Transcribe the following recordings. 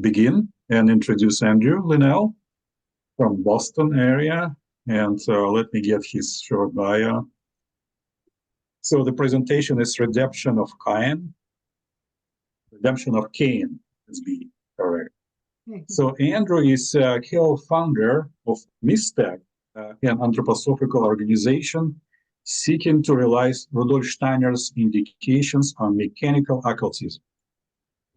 begin and introduce Andrew Linnell from Boston area. And let me get his short bio. So the presentation is redemption of Cain, let's be correct. So Andrew is a co-founder of MISTEC, an anthroposophical organization seeking to realize Rudolf Steiner's indications on mechanical occultism.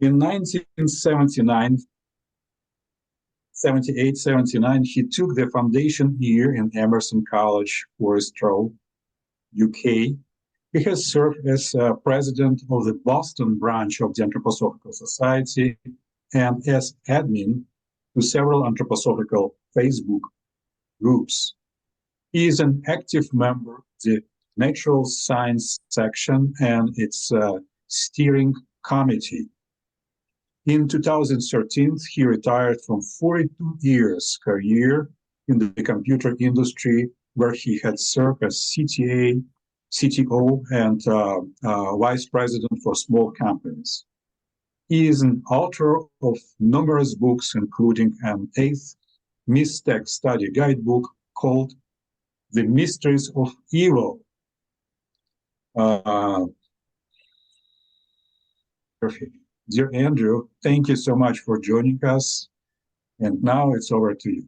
In 1978-79, he took the foundation year in Emerson College, Forest Row, UK. He has served as president of the Boston branch of the Anthroposophical Society and as admin to several anthroposophical Facebook groups. He is an active member of the Natural Science section and its steering committee. In 2013, he retired from 42 years career in the computer industry, where he had served as CTO, and vice president for small companies. He is an author of numerous books, including an 8th MISTEC study guidebook called The Mysteries of Evil. Perfect. Dear Andrew, thank you so much for joining us. And now it's over to you.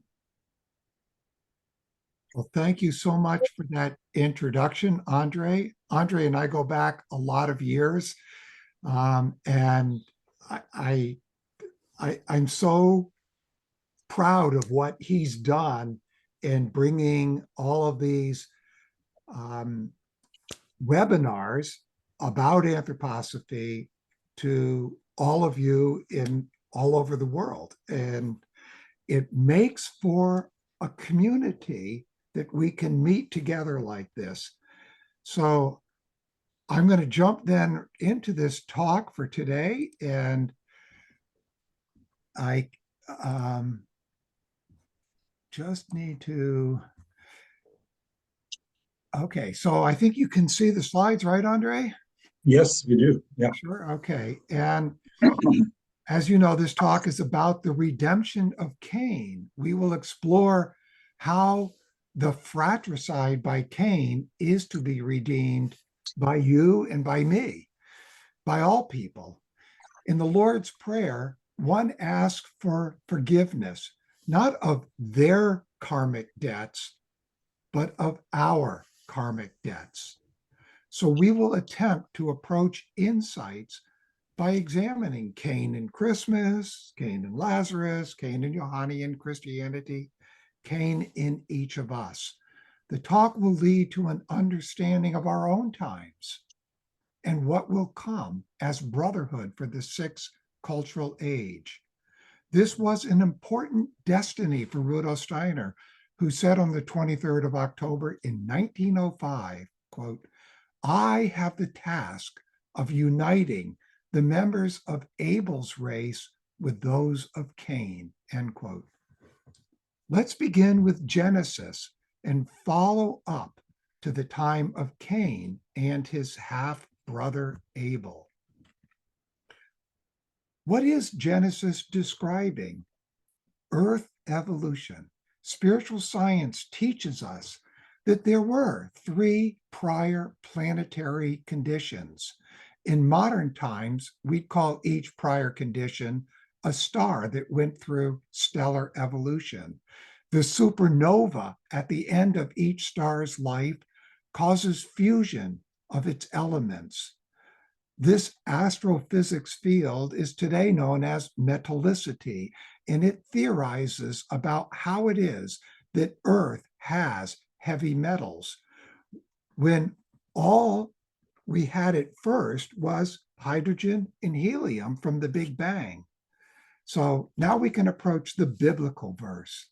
Well, thank you so much for that introduction, Andre. Andre and I go back a lot of years, and I'm so proud of what he's done in bringing all of these webinars about anthroposophy to all of you in all over the world. And it makes for a community that we can meet together like this. So I'm going to jump then into this talk for today. And I just need to, okay, so I think you can see the slides, right, Andre? Yes, we do. Yeah. Sure. Okay. And as you know, this talk is about the redemption of Cain. We will explore how the fratricide by Cain is to be redeemed by you and by me, by all people. In the Lord's Prayer, one asks for forgiveness, not of their karmic debts, but of our karmic debts. So we will attempt to approach insights by examining Cain and Christmas, Cain and Lazarus, Cain and Johannine Christianity, Cain in each of us. The talk will lead to an understanding of our own times and what will come as brotherhood for the sixth cultural age. This was an important destiny for Rudolf Steiner, who said on the 23rd of October in 1905, quote, "I have the task of uniting the members of Abel's race with those of Cain," end quote. Let's begin with Genesis and follow up to the time of Cain and his half-brother Abel. What is Genesis describing? Earth evolution. Spiritual science teaches us that there were 3 prior planetary conditions. In modern times, we'd call each prior condition a star that went through stellar evolution. The supernova at the end of each star's life causes fusion of its elements. This astrophysics field is today known as metallicity, and it theorizes about how it is that Earth has heavy metals, when all we had at first was hydrogen and helium from the Big Bang. So now we can approach the biblical verse.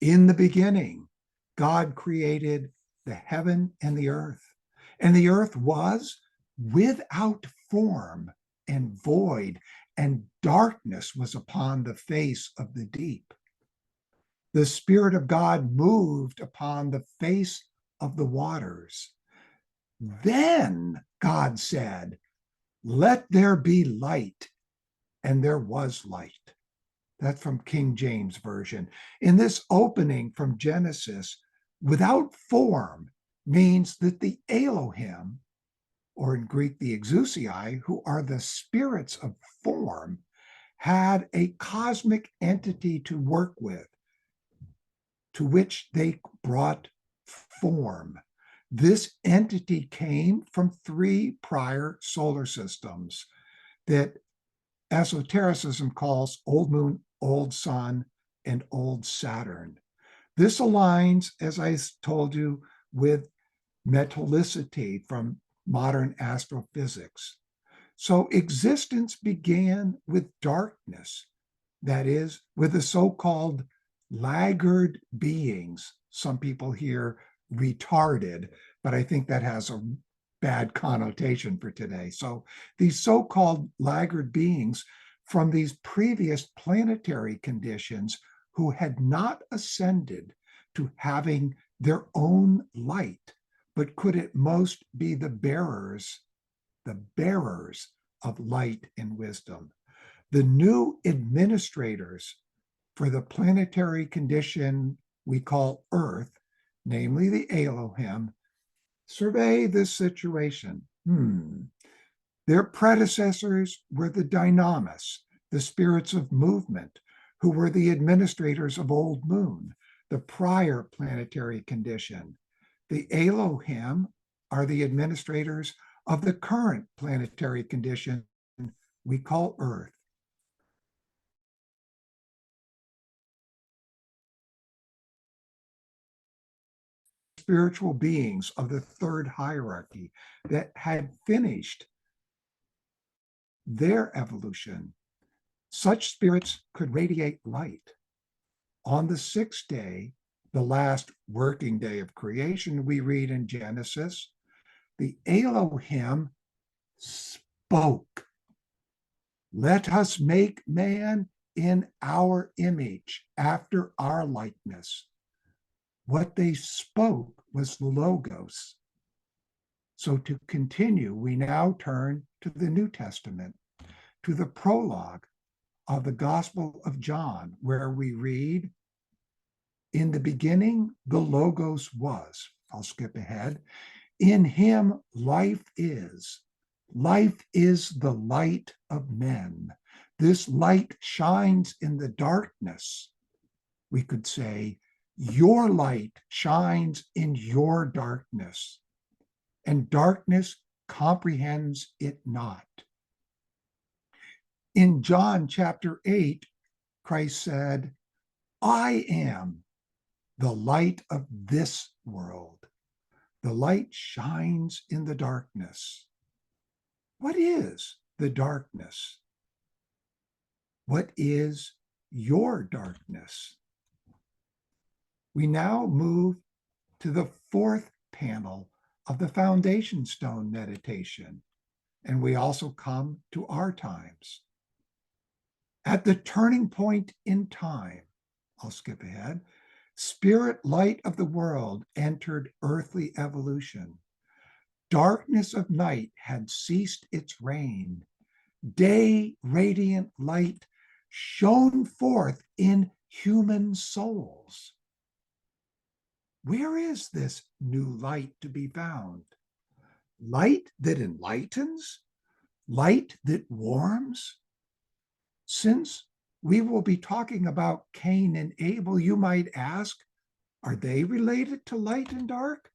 In the beginning, God created the heaven and the earth was without form and void, and darkness was upon the face of the deep. The Spirit of God moved upon the face of the waters. Then God said, "Let there be light." and there was light. That's from King James Version. In this opening from Genesis, without form means that the Elohim, or in Greek, the exousiai, who are the spirits of form, had a cosmic entity to work with, to which they brought form. This entity came from 3 prior solar systems that esotericism calls Old Moon, Old Sun, and Old Saturn. This aligns, as I told you, with metallicity from modern astrophysics. So existence began with darkness, that is, with the so-called laggard beings. Some people here retarded, but I think that has a bad connotation for today. So these so-called laggard beings from these previous planetary conditions who had not ascended to having their own light, but could at most be the bearers of light and wisdom. The new administrators for the planetary condition we call Earth, namely the Elohim, survey this situation. Their predecessors were the dynamis, the spirits of movement, who were the administrators of Old Moon, the prior planetary condition. The Elohim are the administrators of the current planetary condition we call Earth. Spiritual beings of the third hierarchy that had finished their evolution. Such spirits could radiate light. On the 6th day, the last working day of creation, we read in Genesis, the Elohim spoke. Let us make man in our image, after our likeness. What they spoke was the Logos. So to continue, we now turn to the New Testament, to the prologue of the Gospel of John, where we read, in the beginning, the Logos was. I'll skip ahead. In him, life is. Life is the light of men. This light shines in the darkness. We could say, your light shines in your darkness, and darkness comprehends it not. In John chapter 8, Christ said, I am the light of this world. The light shines in the darkness. What is the darkness? What is your darkness? We now move to the 4th panel of the foundation stone meditation, and we also come to our times. At the turning point in time, I'll skip ahead, spirit light of the world entered earthly evolution. Darkness of night had ceased its reign. Day radiant light shone forth in human souls. Where is this new light to be found? Light that enlightens? Light that warms? Since we will be talking about Cain and Abel, you might ask, are they related to light and dark?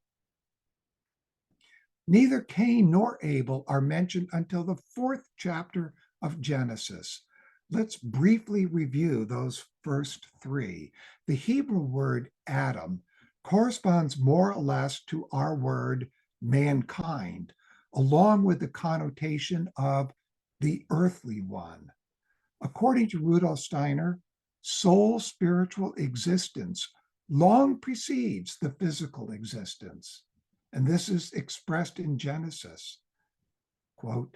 Neither Cain nor Abel are mentioned until the 4th chapter of Genesis. Let's briefly review those first 3. The Hebrew word Adam corresponds more or less to our word mankind, along with the connotation of the earthly one. According to Rudolf Steiner, soul spiritual existence long precedes the physical existence. And this is expressed in Genesis. Quote,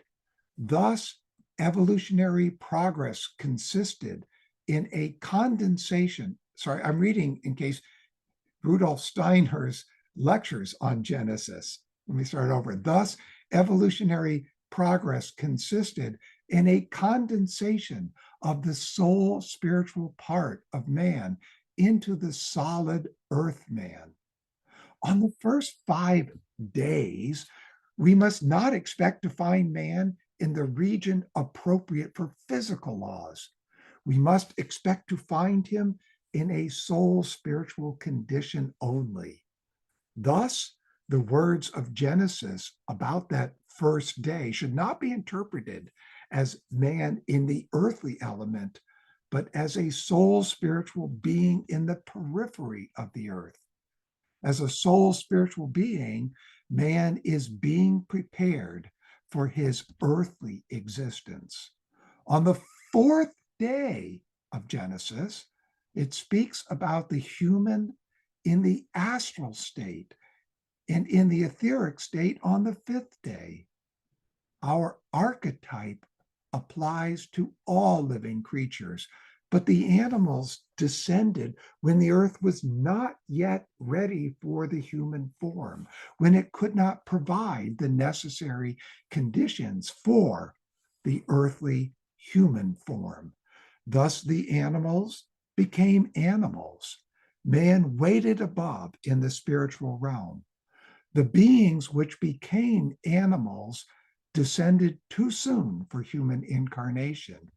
thus, evolutionary progress consisted in a condensation. Sorry, I'm reading in case Rudolf Steiner's lectures on Genesis. Let me start over. Thus, evolutionary progress consisted and a condensation of the soul spiritual part of man into the solid earth man. On the first 5 days, we must not expect to find man in the region appropriate for physical laws. We must expect to find him in a soul spiritual condition only. Thus, the words of Genesis about that first day should not be interpreted as man in the earthly element, but as a soul spiritual being in the periphery of the earth. As a soul spiritual being, man is being prepared for his earthly existence. On the fourth day of Genesis, it speaks about the human in the astral state and in the etheric state on the fifth day. Our archetype applies to all living creatures, but the animals descended when the earth was not yet ready for the human form, when it could not provide the necessary conditions for the earthly human form. Thus, the animals became animals. Man waited above in the spiritual realm. The beings which became animals descended too soon for human incarnation.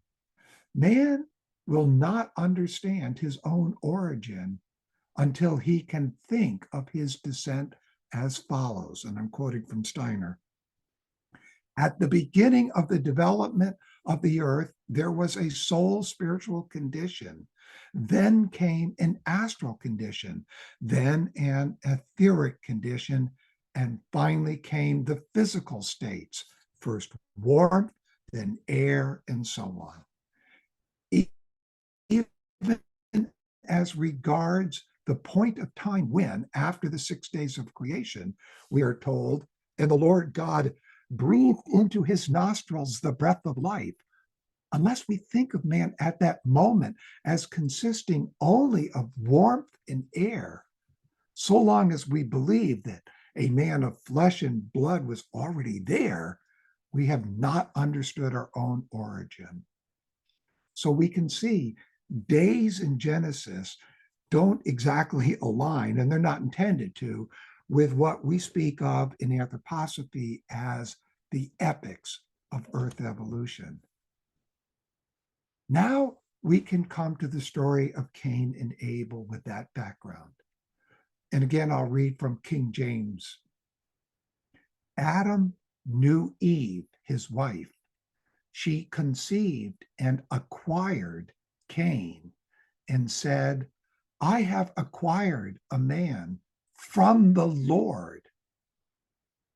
Man will not understand his own origin until he can think of his descent as follows, and I'm quoting from Steiner. At the beginning of the development of the earth, there was a soul spiritual condition. Then came an astral condition, then an etheric condition, and finally came the physical states, first warmth, then air, and so on. Even as regards the point of time when, after the 6 days of creation, we are told, and the Lord God breathed into his nostrils the breath of life. Unless we think of man at that moment as consisting only of warmth and air, so long as we believe that a man of flesh and blood was already there, we have not understood our own origin. So we can see days in Genesis don't exactly align, and they're not intended to, with what we speak of in anthroposophy as the epics of Earth evolution. Now we can come to the story of Cain and Abel with that background. And again, I'll read from King James. Adam knew Eve, his wife. She conceived and acquired Cain and said, I have acquired a man from the Lord.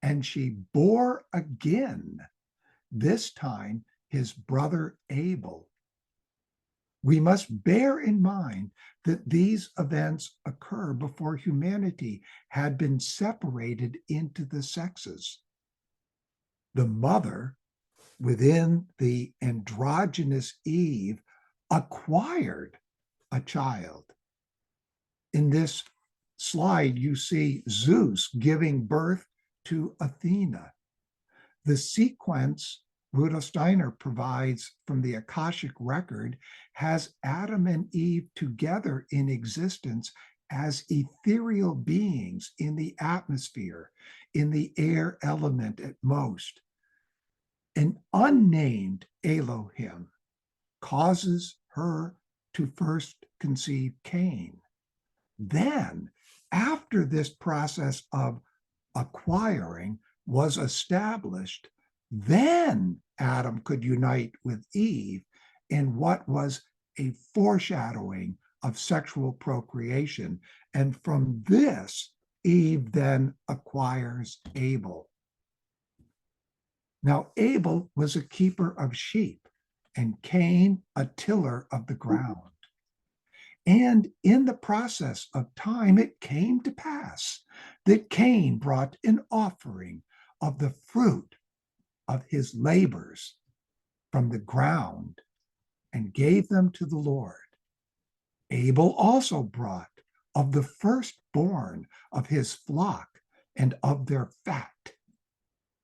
And she bore again, this time his brother Abel. We must bear in mind that these events occur before humanity had been separated into the sexes. The mother within the androgynous Eve acquired a child. In this slide, you see Zeus giving birth to Athena. The sequence Rudolf Steiner provides from the Akashic record has Adam and Eve together in existence as ethereal beings in the atmosphere, in the air element at most. An unnamed Elohim causes her to first conceive Cain. Then, after this process of acquiring was established, then Adam could unite with Eve in what was a foreshadowing of sexual procreation. And from this, Eve then acquires Abel. Now, Abel was a keeper of sheep, and Cain a tiller of the ground. And in the process of time, it came to pass that Cain brought an offering of the fruit of his labors from the ground and gave them to the Lord. Abel also brought of the firstborn of his flock and of their fat.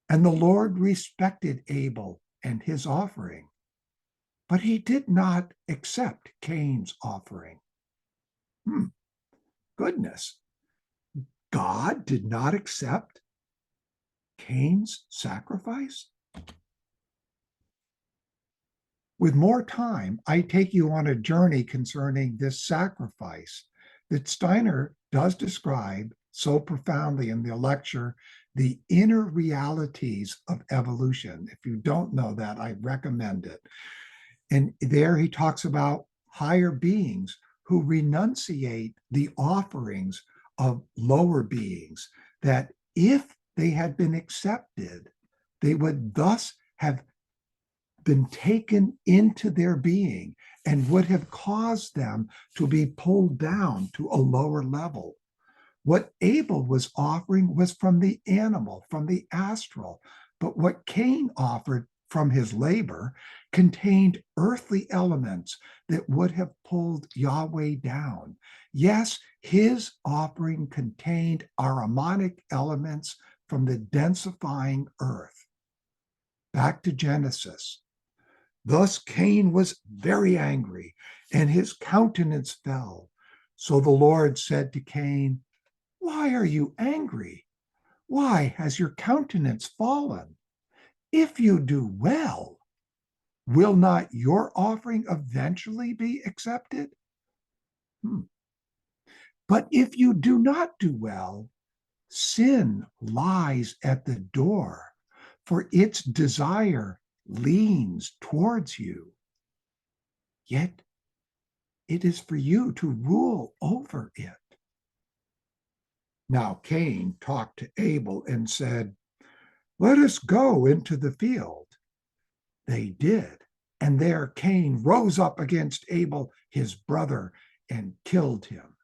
And the Lord respected Abel and his offering, but he did not accept Cain's offering. Goodness. God did not accept Cain's sacrifice? With more time, I take you on a journey concerning this sacrifice that Steiner does describe so profoundly in the lecture, The Inner Realities of Evolution. If you don't know that, I recommend it. And there he talks about higher beings who renunciate the offerings of lower beings, that if they had been accepted, they would thus have been taken into their being and would have caused them to be pulled down to a lower level. What Abel was offering was from the animal, from the astral, but what Cain offered from his labor contained earthly elements that would have pulled Yahweh down. Yes, his offering contained aromatic elements from the densifying earth. Back to Genesis. Thus Cain was very angry, and his countenance fell. So the Lord said to Cain, "Why are you angry? Why has your countenance fallen? If you do well, will not your offering eventually be accepted? But if you do not do well, sin lies at the door, for its desire leans towards you. Yet it is for you to rule over it." Now Cain talked to Abel and said, "Let us go into the field." They did, and there Cain rose up against Abel, his brother, and killed him.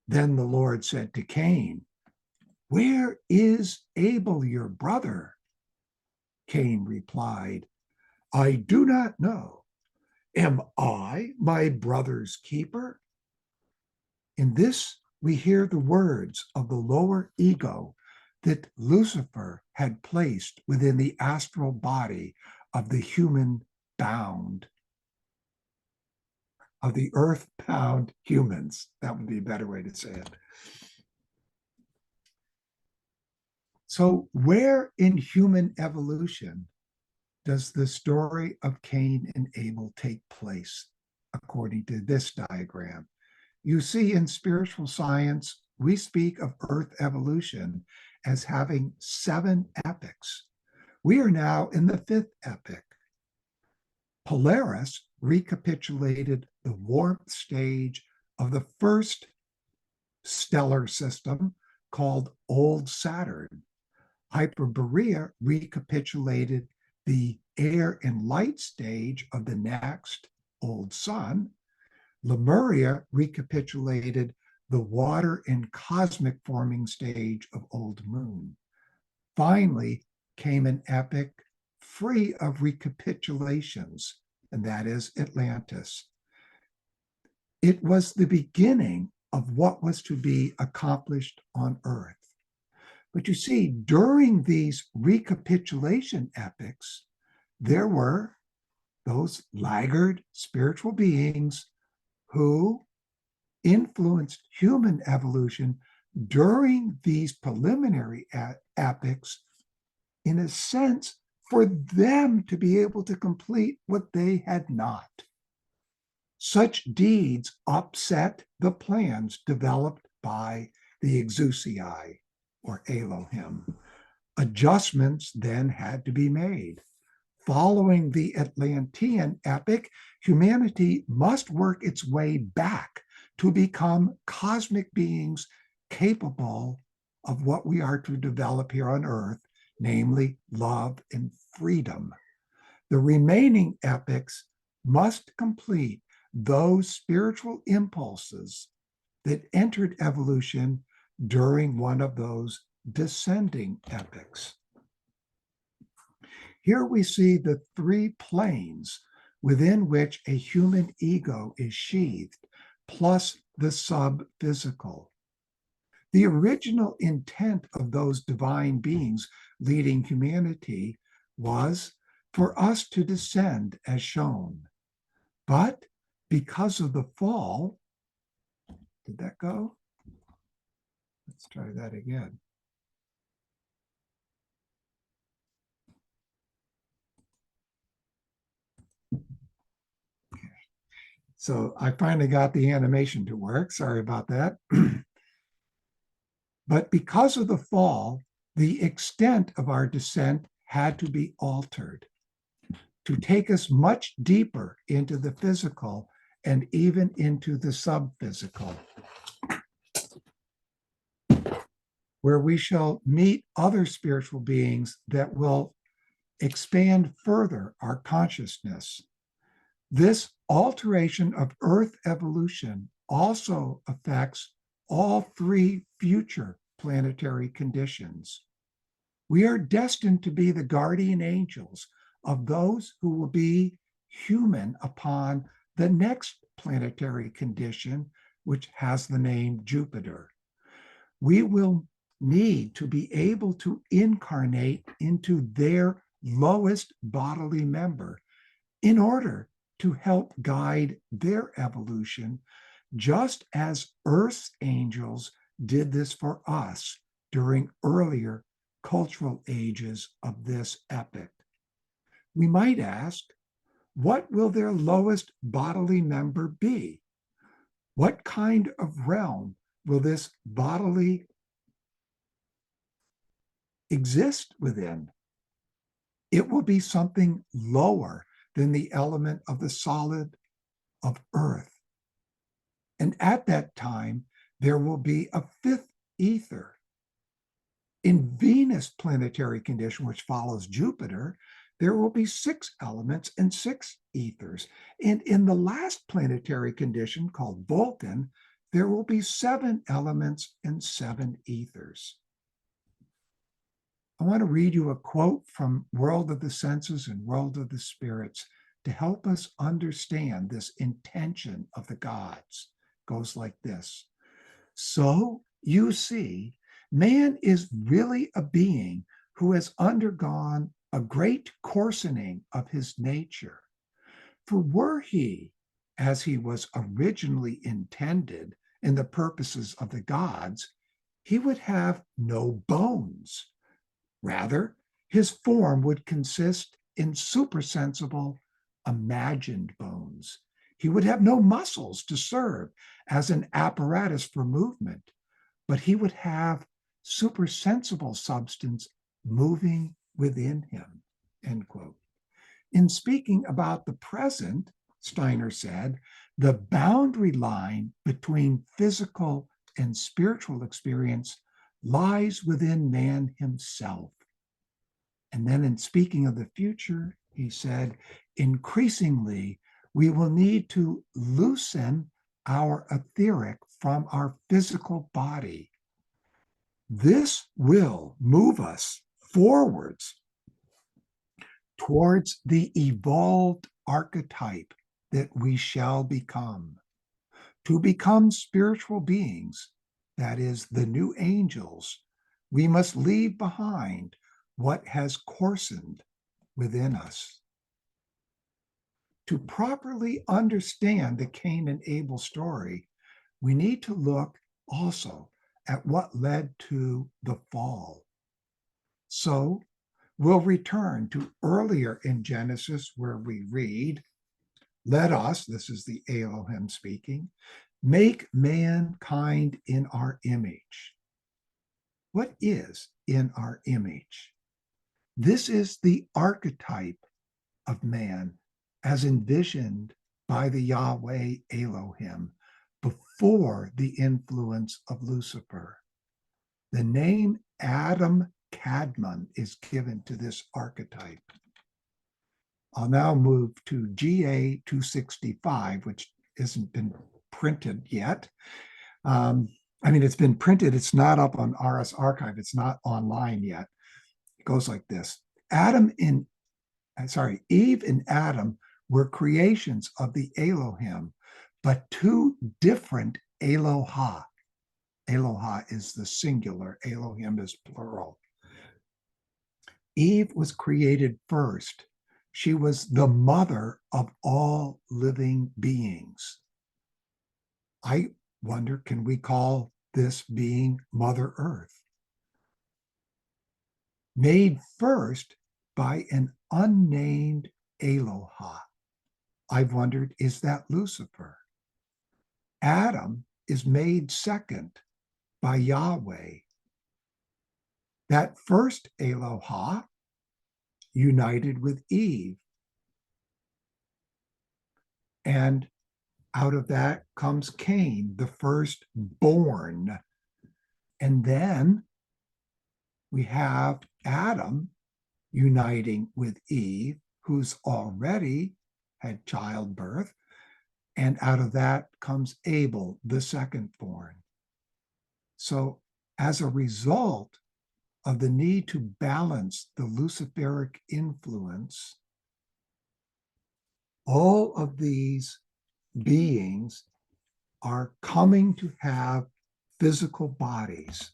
Then the Lord said to Cain, "Where is Abel, your brother?" Cain replied, "I do not know. Am I my brother's keeper?" In this, we hear the words of the lower ego that Lucifer had placed within the astral body of the human bound, of the earth-bound humans. That would be a better way to say it. So where in human evolution does the story of Cain and Abel take place, according to this diagram? You see, in spiritual science, we speak of Earth evolution as having 7 epochs. We are now in the 5th epoch. Polaris recapitulated the warmth stage of the first stellar system called Old Saturn. Hyperborea recapitulated the air and light stage of the next Old Sun. Lemuria recapitulated the water and cosmic forming stage of Old Moon. Finally came an epoch free of recapitulations, and that is Atlantis. It was the beginning of what was to be accomplished on Earth. But you see, during these recapitulation epochs, there were those laggard spiritual beings who influenced human evolution during these preliminary epochs, in a sense, for them to be able to complete what they had not. Such deeds upset the plans developed by the Exusii, or Elohim. Adjustments then had to be made. Following the Atlantean epoch, humanity must work its way back to become cosmic beings capable of what we are to develop here on Earth, namely love and freedom. The remaining epochs must complete those spiritual impulses that entered evolution during one of those descending epochs. Here we see the 3 planes within which a human ego is sheathed, plus the sub-physical. The original intent of those divine beings leading humanity was for us to descend as shown. But because of the fall, did that go? Let's try that again. So I finally got the animation to work. Sorry about that. But because of the fall, the extent of our descent had to be altered to take us much deeper into the physical and even into the sub-physical, where we shall meet other spiritual beings that will expand further our consciousness. This alteration of Earth evolution also affects all three future planetary conditions. We are destined to be the guardian angels of those who will be human upon the next planetary condition, which has the name Jupiter. We will need to be able to incarnate into their lowest bodily member in order to help guide their evolution, just as Earth's angels did this for us during earlier cultural ages of this epoch. We might ask, what will their lowest bodily member be? What kind of realm will this bodily exist within? It will be something lower than the element of the solid of Earth. And at that time, there will be a fifth ether. In Venus planetary condition, which follows Jupiter, there will be 6 elements and 6 ethers. And in the last planetary condition called Vulcan, there will be 7 elements and 7 ethers. I want to read you a quote from World of the Senses and World of the Spirits to help us understand this intention of the gods. It goes like this. So you see, man is really a being who has undergone a great coarsening of his nature. For were he, as he was originally intended in the purposes of the gods, he would have no bones. Rather, his form would consist in supersensible, imagined bones. He would have no muscles to serve as an apparatus for movement, but he would have supersensible substance moving within him, end quote. In speaking about the present, Steiner said, the boundary line between physical and spiritual experience lies within man himself. And then in speaking of the future, he said, increasingly, we will need to loosen our etheric from our physical body. This will move us forwards towards the evolved archetype that we shall become. To become spiritual beings, that is, the new angels, we must leave behind what has coarsened within us. To properly understand the Cain and Abel story, we need to look also at what led to the fall. So we'll return to earlier in Genesis where we read, let us, this is the Elohim speaking, make mankind in our image. What is in our image? This is the archetype of man as envisioned by the Yahweh Elohim before the influence of Lucifer. The name Adam Kadmon is given to this archetype. I'll now move to GA 265, which hasn't been printed yet. It's been printed. It's not up on RS Archive. It's not online yet. It goes like this. Eve and Adam were creations of the Elohim, but 2 different Eloha. Eloha is the singular, Elohim is plural. Eve was created first She was the mother of all living beings. I wonder, can we call this being Mother Earth? Made first by an unnamed Eloha. I've wondered, is that Lucifer? Adam is made second by Yahweh. That first Eloha united with Eve. And out of that comes Cain, the firstborn. And then we have Adam uniting with Eve, who's already had childbirth. And out of that comes Abel, the secondborn. So as a result of the need to balance the Luciferic influence, all of these beings are coming to have physical bodies.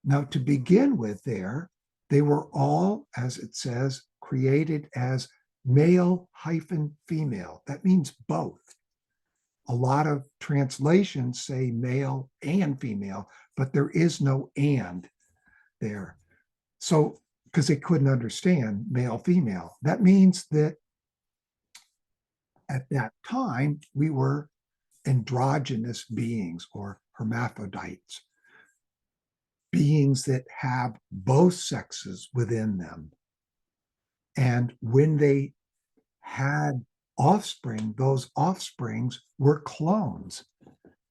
Now, to begin with they were all, as it says, created as male-female. That means both. A lot of translations say male and female, but there is no and there. So, because they couldn't understand male, female, that means that at that time we were androgynous beings or hermaphrodites, beings that have both sexes within them. And when they had offspring, those offsprings were clones.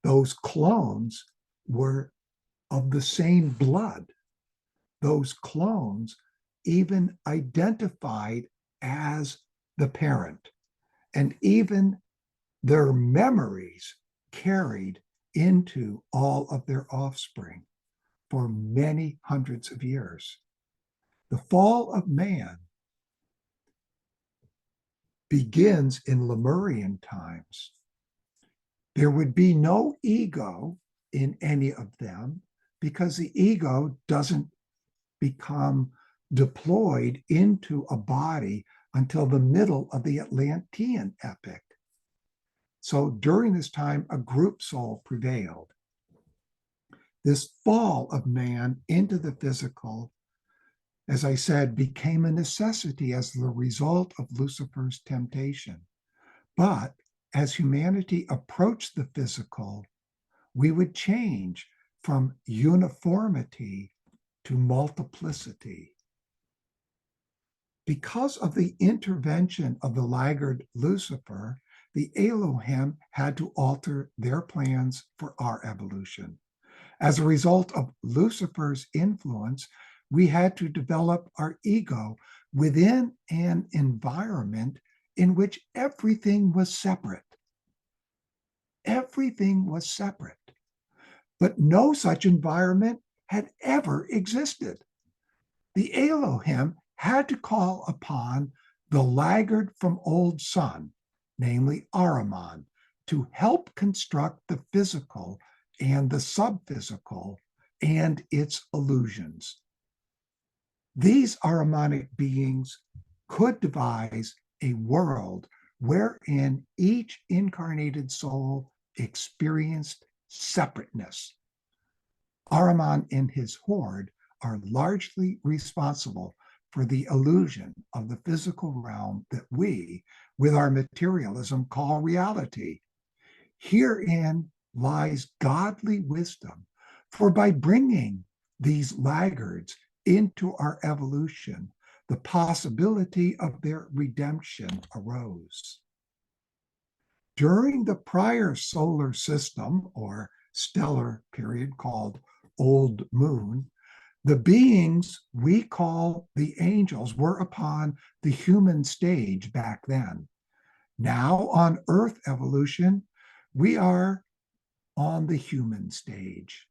Those clones were of the same blood. Those clones even identified as the parent, and even their memories carried into all of their offspring for many hundreds of years. The fall of man begins in Lemurian times. There would be no ego in any of them because the ego doesn't become deployed into a body until the middle of the Atlantean epoch. So during this time, a group soul prevailed. This fall of man into the physical, as I said, became a necessity as the result of Lucifer's temptation. But as humanity approached the physical, we would change from uniformity to multiplicity. Because of the intervention of the laggard Lucifer, the Elohim had to alter their plans for our evolution. As a result of Lucifer's influence, we had to develop our ego within an environment in which everything was separate. Everything was separate. But no such environment had ever existed. The Elohim had to call upon the laggard from old sun, namely Ahriman, to help construct the physical and the subphysical and its illusions. These Ahrimanic beings could devise a world wherein each incarnated soul experienced separateness. Ahriman and his horde are largely responsible for the illusion of the physical realm that we, with our materialism, call reality. Herein lies godly wisdom, for by bringing these laggards into our evolution, the possibility of their redemption arose. During the prior solar system or stellar period called Old Moon, the beings we call the angels were upon the human stage back then. Now on Earth evolution, we are on the human stage.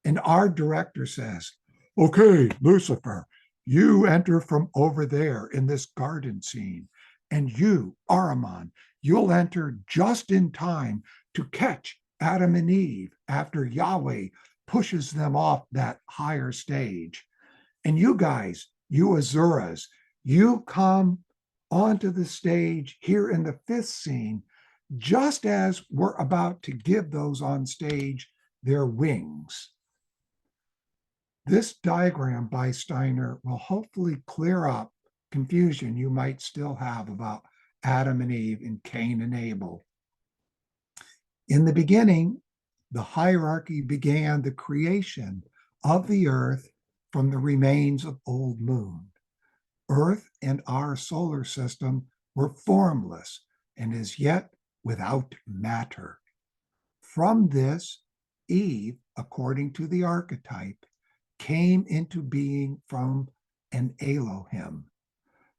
And our director says, okay, Lucifer, you enter from over there in this garden scene. And you, Ahriman, you'll enter just in time to catch Adam and Eve after Yahweh pushes them off that higher stage. And you guys, you Azuras, You come onto the stage here in the fifth scene, just as we're about to give those on stage their wings. This diagram by Steiner will hopefully clear up confusion you might still have about Adam and Eve and Cain and Abel. In the beginning, the hierarchy began the creation of the earth from the remains of old moon. Earth and our solar system were formless and as yet without matter. From this, Eve, according to the archetype, came into being from an Elohim.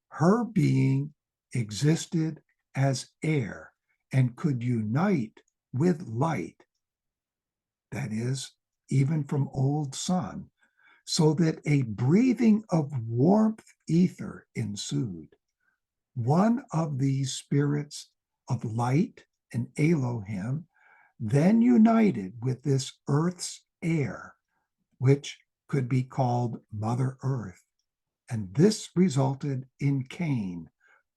Her being existed as air and could unite with light, that is, even from old sun, so that a breathing of warmth ether ensued. One of these spirits of light, an Elohim, then united with this earth's air, which could be called Mother Earth. And this resulted in Cain,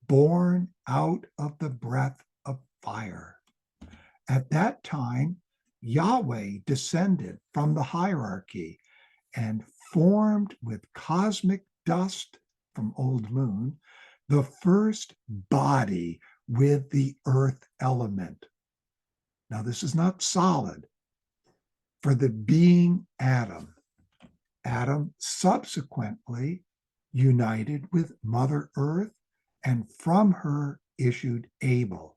born out of the breath of fire. At that time, Yahweh descended from the hierarchy and formed with cosmic dust from old moon the first body with the earth element. Now, this is not solid. For the being Adam, Adam subsequently united with Mother Earth, and from her issued Abel.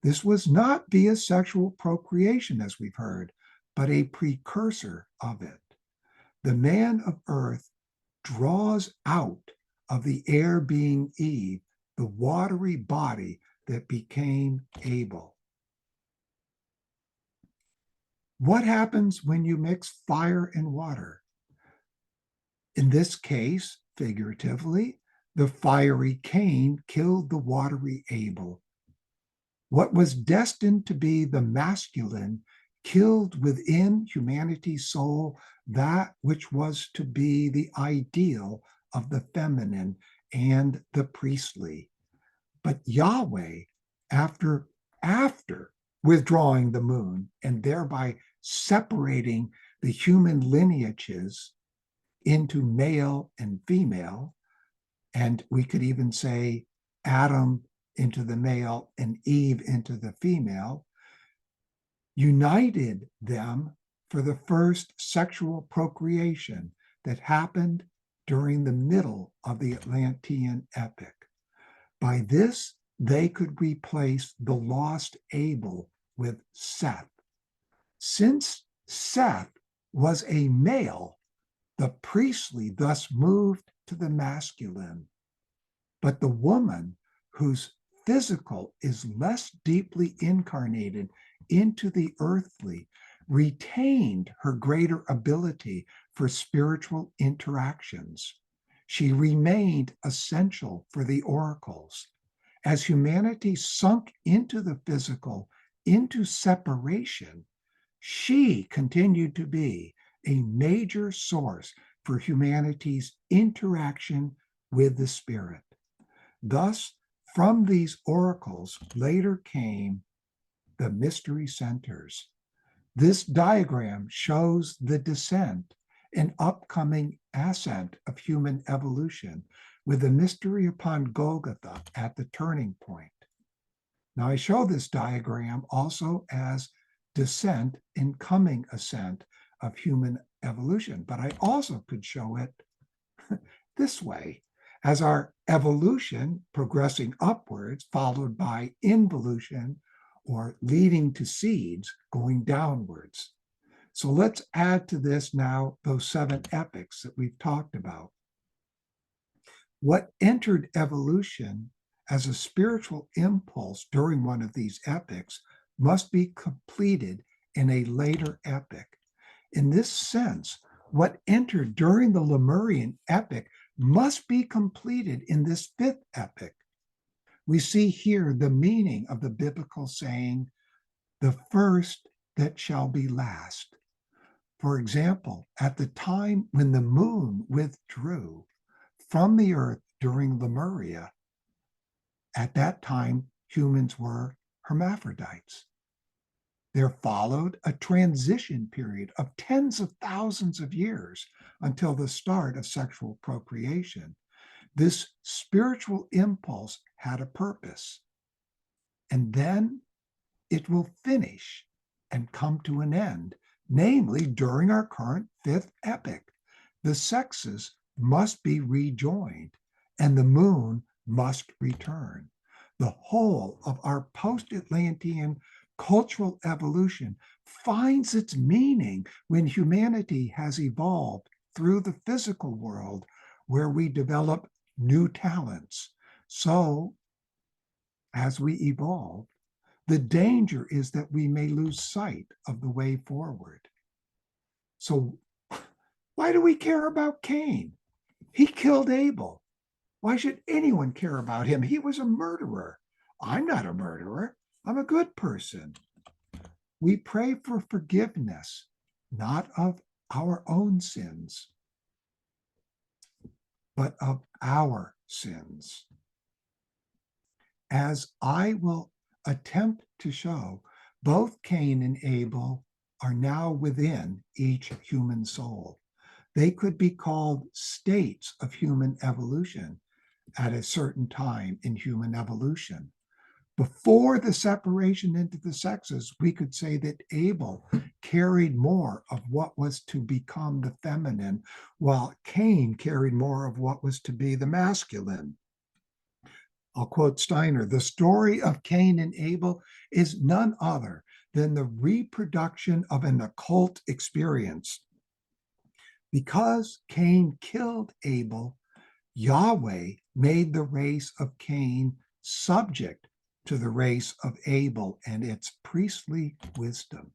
This was not via sexual procreation, as we've heard, but a precursor of it. The man of earth draws out of the air being Eve the watery body that became Abel. What happens when you mix fire and water? In this case, figuratively, the fiery Cain killed the watery Abel. What was destined to be the masculine killed within humanity's soul that which was to be the ideal of the feminine and the priestly. But Yahweh, after withdrawing the moon and thereby separating the human lineages into male and female, and we could even say Adam into the male and Eve into the female, united them for the first sexual procreation that happened during the middle of the Atlantean epoch. By this, they could replace the lost Abel with Seth. Since Seth was a male, the priestly thus moved to the masculine. But the woman, whose physical is less deeply incarnated into the earthly, retained her greater ability for spiritual interactions. She remained essential for the oracles. As humanity sunk into the physical, into separation, she continued to be a major source for humanity's interaction with the spirit. Thus, from these oracles later came the mystery centers. This diagram shows the descent and upcoming ascent of human evolution with the mystery upon Golgotha at the turning point. Now, I show this diagram also as descent and coming ascent of human evolution, but I also could show it this way, as our evolution progressing upwards, followed by involution or leading to seeds going downwards. So let's add to this now those 7 epochs that we've talked about. What entered evolution as a spiritual impulse during one of these epochs must be completed in a later epoch. In this sense, what entered during the Lemurian epoch must be completed in this 5th epoch. We see here the meaning of the biblical saying, the first that shall be last. For example, at the time when the moon withdrew from the earth during Lemuria. At that time, humans were hermaphrodites. There followed a transition period of tens of thousands of years until the start of sexual procreation. This spiritual impulse had a purpose, and then it will finish and come to an end, namely during our current fifth epoch. The sexes must be rejoined, and the moon must return. The whole of our post-Atlantean cultural evolution finds its meaning when humanity has evolved through the physical world, where we develop new talents. So, as we evolve, the danger is that we may lose sight of the way forward. So, why do we care about Cain? He killed Abel. Why should anyone care about him? He was a murderer. I'm not a murderer. I'm a good person. We pray for forgiveness, not of our own sins, but of our sins. As I will attempt to show, both Cain and Abel are now within each human soul. They could be called states of human evolution at a certain time in human evolution. Before the separation into the sexes, we could say that Abel carried more of what was to become the feminine, while Cain carried more of what was to be the masculine. I'll quote Steiner: "The story of Cain and Abel is none other than the reproduction of an occult experience. Because Cain killed Abel, Yahweh made the race of Cain subject to the race of Abel and its priestly wisdom."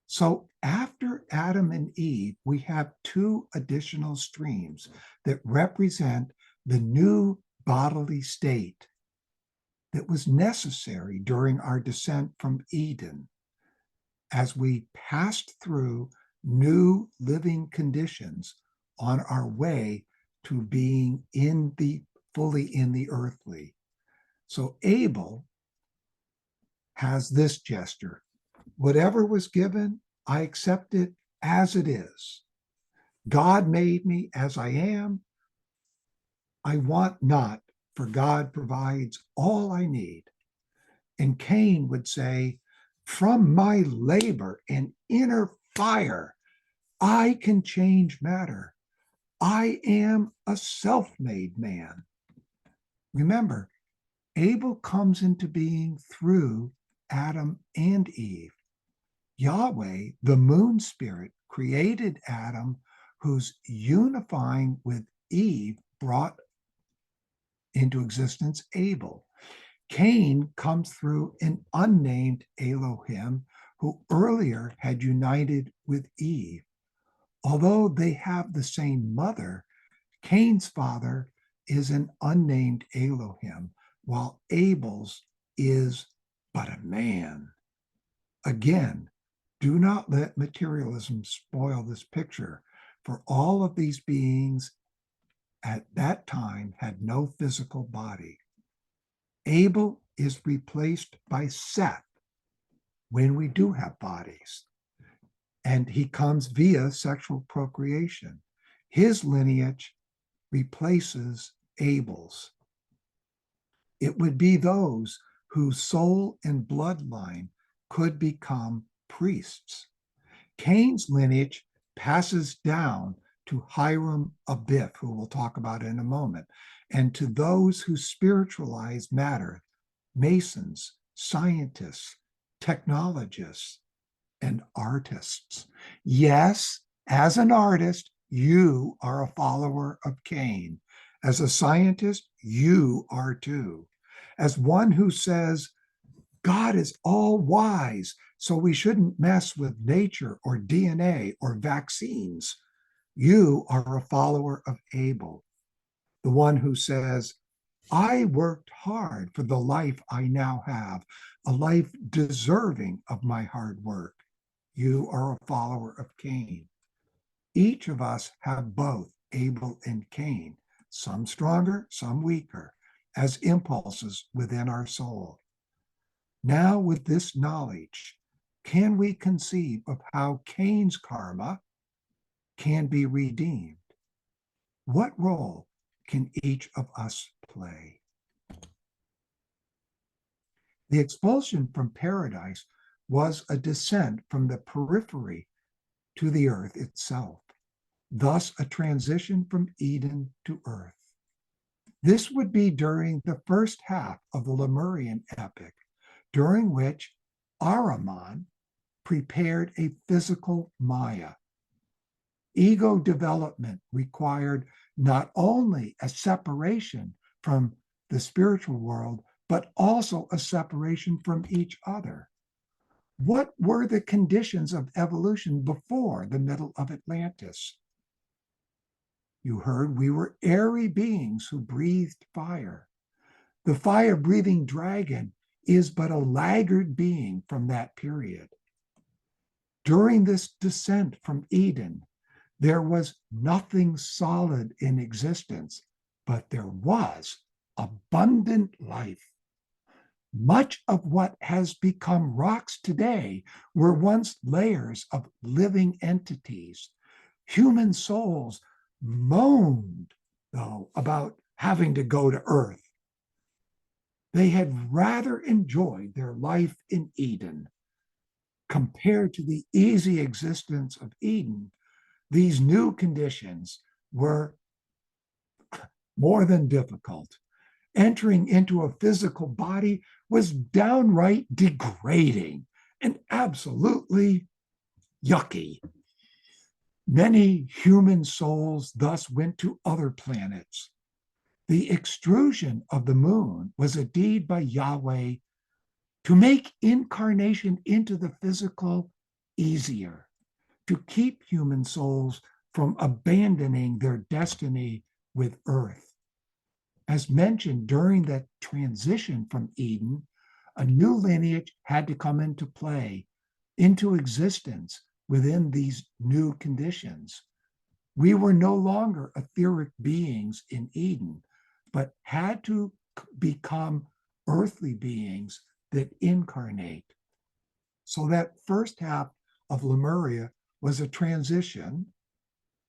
So after Adam and Eve, we have two additional streams that represent the new bodily state that was necessary during our descent from Eden, as we passed through new living conditions on our way to being fully in the earthly. So Abel has this gesture: whatever was given, I accept it as it is. God made me as I am. I want not, for God provides all I need. And Cain would say, from my labor and inner fire, I can change matter. I am a self-made man. Remember, Abel comes into being through Adam and Eve. Yahweh, the moon spirit, created Adam, whose unifying with Eve brought into existence Abel. Cain comes through an unnamed Elohim, who earlier had united with Eve. Although they have the same mother, Cain's father is an unnamed Elohim, while Abel's is but a man. Again, do not let materialism spoil this picture, for all of these beings at that time had no physical body. Abel is replaced by Seth when we do have bodies, and he comes via sexual procreation. His lineage replaces Abel's. It would be those whose soul and bloodline could become priests. Cain's lineage passes down to Hiram Abiff, who we'll talk about in a moment, and to those who spiritualize matter: masons, scientists, technologists, and artists. Yes, as an artist, you are a follower of Cain. As a scientist, you are too. As one who says, God is all wise, so we shouldn't mess with nature or DNA or vaccines, you are a follower of Abel. The one who says, I worked hard for the life I now have, a life deserving of my hard work. You are a follower of Cain. Each of us have both Abel and Cain. some stronger, some weaker, as impulses within our soul. Now, with this knowledge, can we conceive of how Cain's karma can be redeemed? What role can each of us play? The expulsion from paradise was a descent from the periphery to the earth itself, thus a transition from Eden to earth. This would be during the first half of the Lemurian epic, during which Ahriman prepared a physical Maya. Ego development required not only a separation from the spiritual world, but also a separation from each other. What were the conditions of evolution before the middle of Atlantis? You heard we were airy beings who breathed fire. The fire-breathing dragon is but a laggard being from that period. During this descent from Eden, there was nothing solid in existence, but there was abundant life. Much of what has become rocks today were once layers of living entities. Human souls moaned, though, about having to go to earth. They had rather enjoyed their life in Eden. Compared to the easy existence of Eden, these new conditions were more than difficult. Entering into a physical body was downright degrading and absolutely yucky. Many human souls thus went to other planets. The extrusion of the moon was a deed by Yahweh to make incarnation into the physical easier, to keep human souls from abandoning their destiny with earth. As mentioned, during that transition from Eden, a new lineage had to come into play, into existence within these new conditions. We were no longer etheric beings in Eden, but had to become earthly beings that incarnate. So that first half of Lemuria was a transition.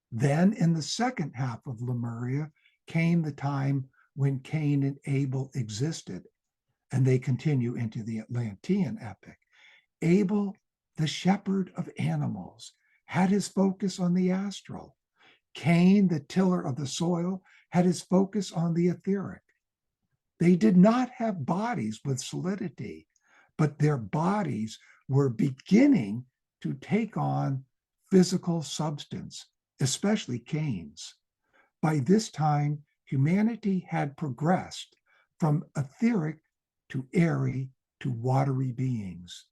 Then in the second half of Lemuria came the time when Cain and Abel existed, and they continue into the Atlantean epic. Abel, the shepherd of animals, had his focus on the astral. Cain, the tiller of the soil, had his focus on the etheric. They did not have bodies with solidity, but their bodies were beginning to take on physical substance, especially Cain's. By this time, humanity had progressed from etheric to airy to watery beings.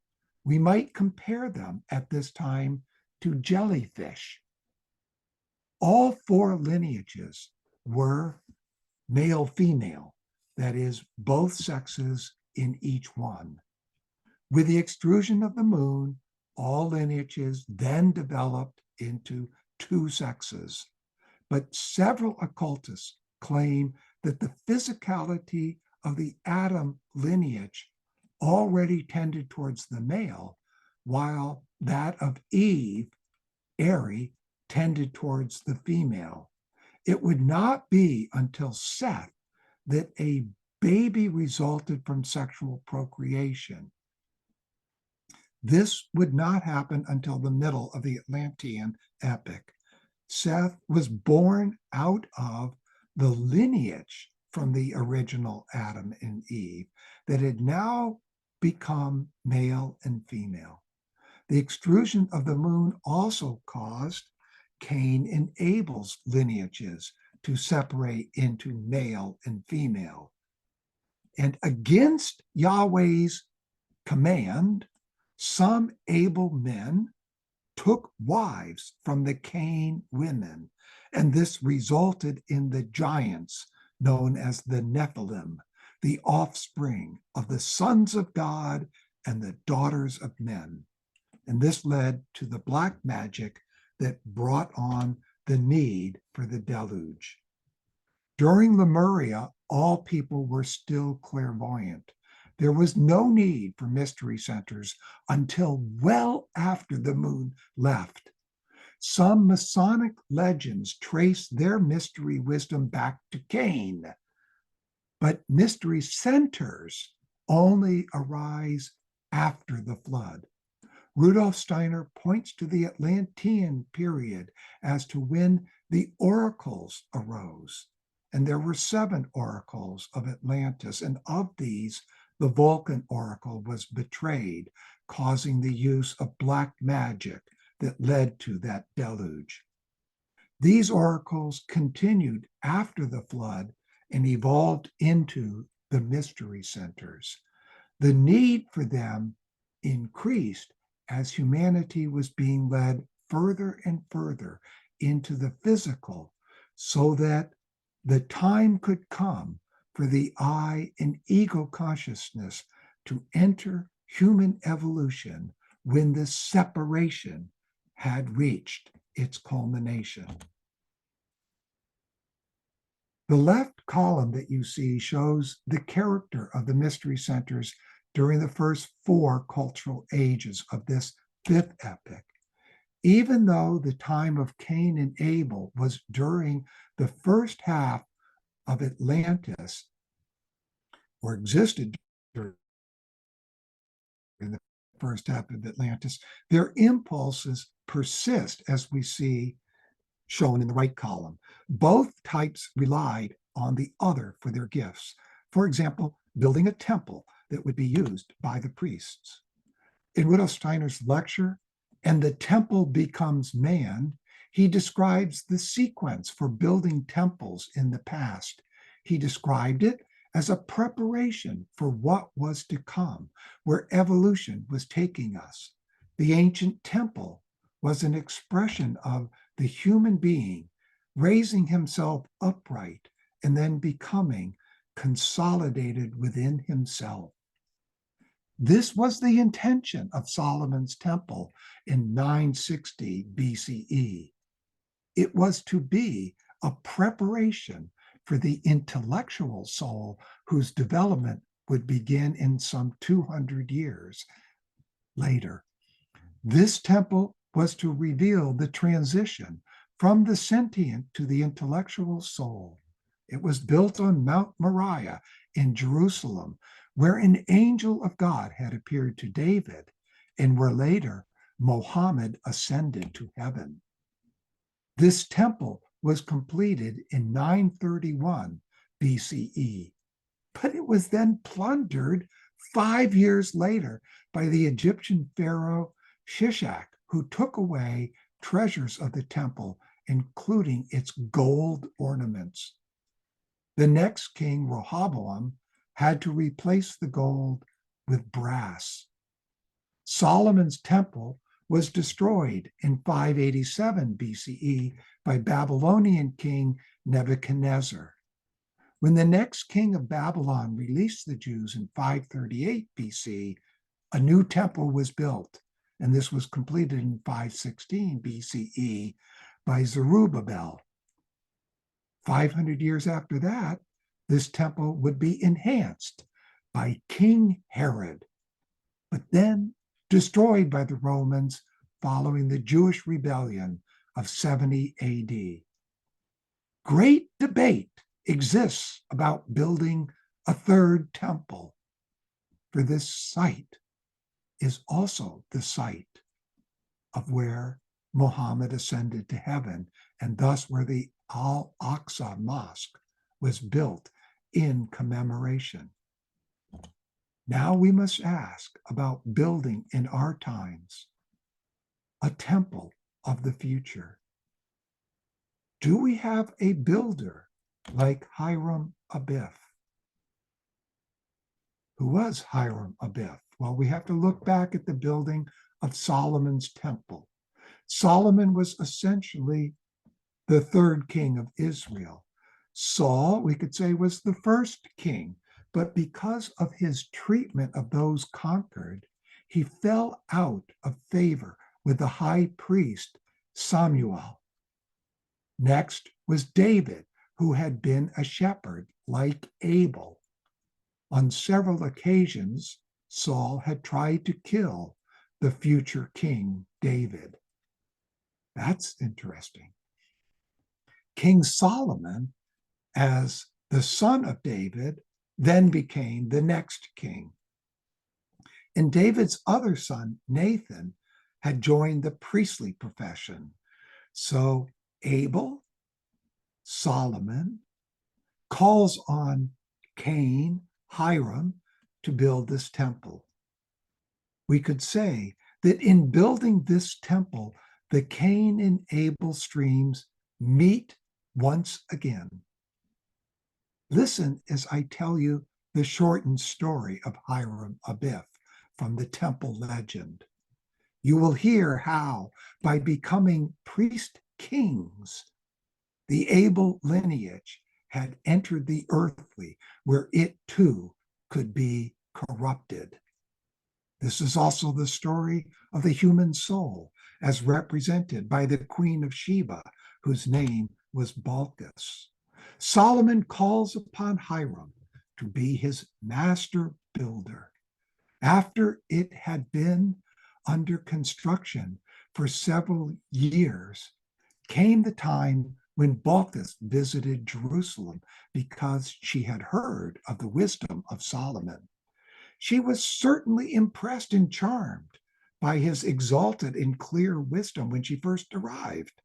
We might compare them at this time to jellyfish. All four lineages were male-female, that is, both sexes in each one. With the extrusion of the moon, all lineages then developed into two sexes. But several occultists claim that the physicality of the Adam lineage already tended towards the male, while that of Eve, airy, tended towards the female. It would not be until Seth that a baby resulted from sexual procreation. This would not happen until the middle of the Atlantean epic. Seth was born out of the lineage from the original Adam and Eve that had now become male and female. The extrusion of the moon also caused Cain and Abel's lineages to separate into male and female. And against Yahweh's command, some able men took wives from the Cain women, and this resulted in the giants known as the Nephilim, the offspring of the sons of God and the daughters of men. And this led to the black magic that brought on the need for the deluge. During Lemuria, all people were still clairvoyant. There was no need for mystery centers until well after the moon left. Some Masonic legends trace their mystery wisdom back to Cain, but mystery centers only arise after the flood. Rudolf Steiner points to the Atlantean period as to when the oracles arose. And there were 7 oracles of Atlantis, and of these, the Vulcan oracle was betrayed, causing the use of black magic that led to that deluge. These oracles continued after the flood and evolved into the mystery centers. The need for them increased as humanity was being led further and further into the physical, so that the time could come for the I and ego consciousness to enter human evolution when this separation had reached its culmination. The left column that you see shows the character of the mystery centers during the first 4 cultural ages of this 5th epoch. Even though the time of Cain and Abel was during the first half of Atlantis, or existed during the first half of Atlantis, their impulses persist, as we see shown in the right column. Both types relied on the other for their gifts. For example, building a temple that would be used by the priests. In Rudolf Steiner's lecture, "And the Temple Becomes Man," he describes the sequence for building temples in the past. He described it as a preparation for what was to come, where evolution was taking us. The ancient temple was an expression of the human being raising himself upright and then becoming consolidated within himself. This was the intention of Solomon's temple in 960 BCE. It was to be a preparation for the intellectual soul whose development would begin in some 200 years later. This temple was to reveal the transition from the sentient to the intellectual soul. It was built on Mount Moriah in Jerusalem, where an angel of God had appeared to David, and where later Mohammed ascended to heaven. This temple was completed in 931 BCE, but it was then plundered 5 years later by the Egyptian pharaoh Shishak, who took away treasures of the temple, including its gold ornaments. The next king, Rehoboam, had to replace the gold with brass. Solomon's temple was destroyed in 587 BCE by Babylonian king Nebuchadnezzar. When the next king of Babylon released the Jews in 538 BC, a new temple was built, and this was completed in 516 BCE by Zerubbabel. 500 years after that, this temple would be enhanced by King Herod, but then destroyed by the Romans following the Jewish rebellion of 70 AD. Great debate exists about building a 3rd temple, for this site is also the site of where Muhammad ascended to heaven, and thus where the Al-Aqsa Mosque was built in commemoration. Now we must ask about building in our times a temple of the future. Do we have a builder like Hiram Abiff? Who was Hiram Abiff? Well, we have to look back at the building of Solomon's temple. Solomon was essentially the 3rd king of Israel. Saul, we could say, was the 1st king, but because of his treatment of those conquered, he fell out of favor with the high priest Samuel. Next was David, who had been a shepherd like Abel. On several occasions, Saul had tried to kill the future king David. That's interesting. King Solomon, as the son of David, then became the next king. And David's other son, Nathan, had joined the priestly profession. So Abel, Solomon, calls on Cain, Hiram, to build this temple. We could say that in building this temple, the Cain and Abel streams meet once again. Listen as I tell you the shortened story of Hiram Abiff from the temple legend. You will hear how, by becoming priest kings, the Abel lineage had entered the earthly, where it too could be corrupted. This is also the story of the human soul, as represented by the Queen of Sheba, whose name was Balkis. Solomon calls upon Hiram to be his master builder. After it had been under construction for several years, came the time when Balkis visited Jerusalem because she had heard of the wisdom of Solomon. She was certainly impressed and charmed by his exalted and clear wisdom when she first arrived.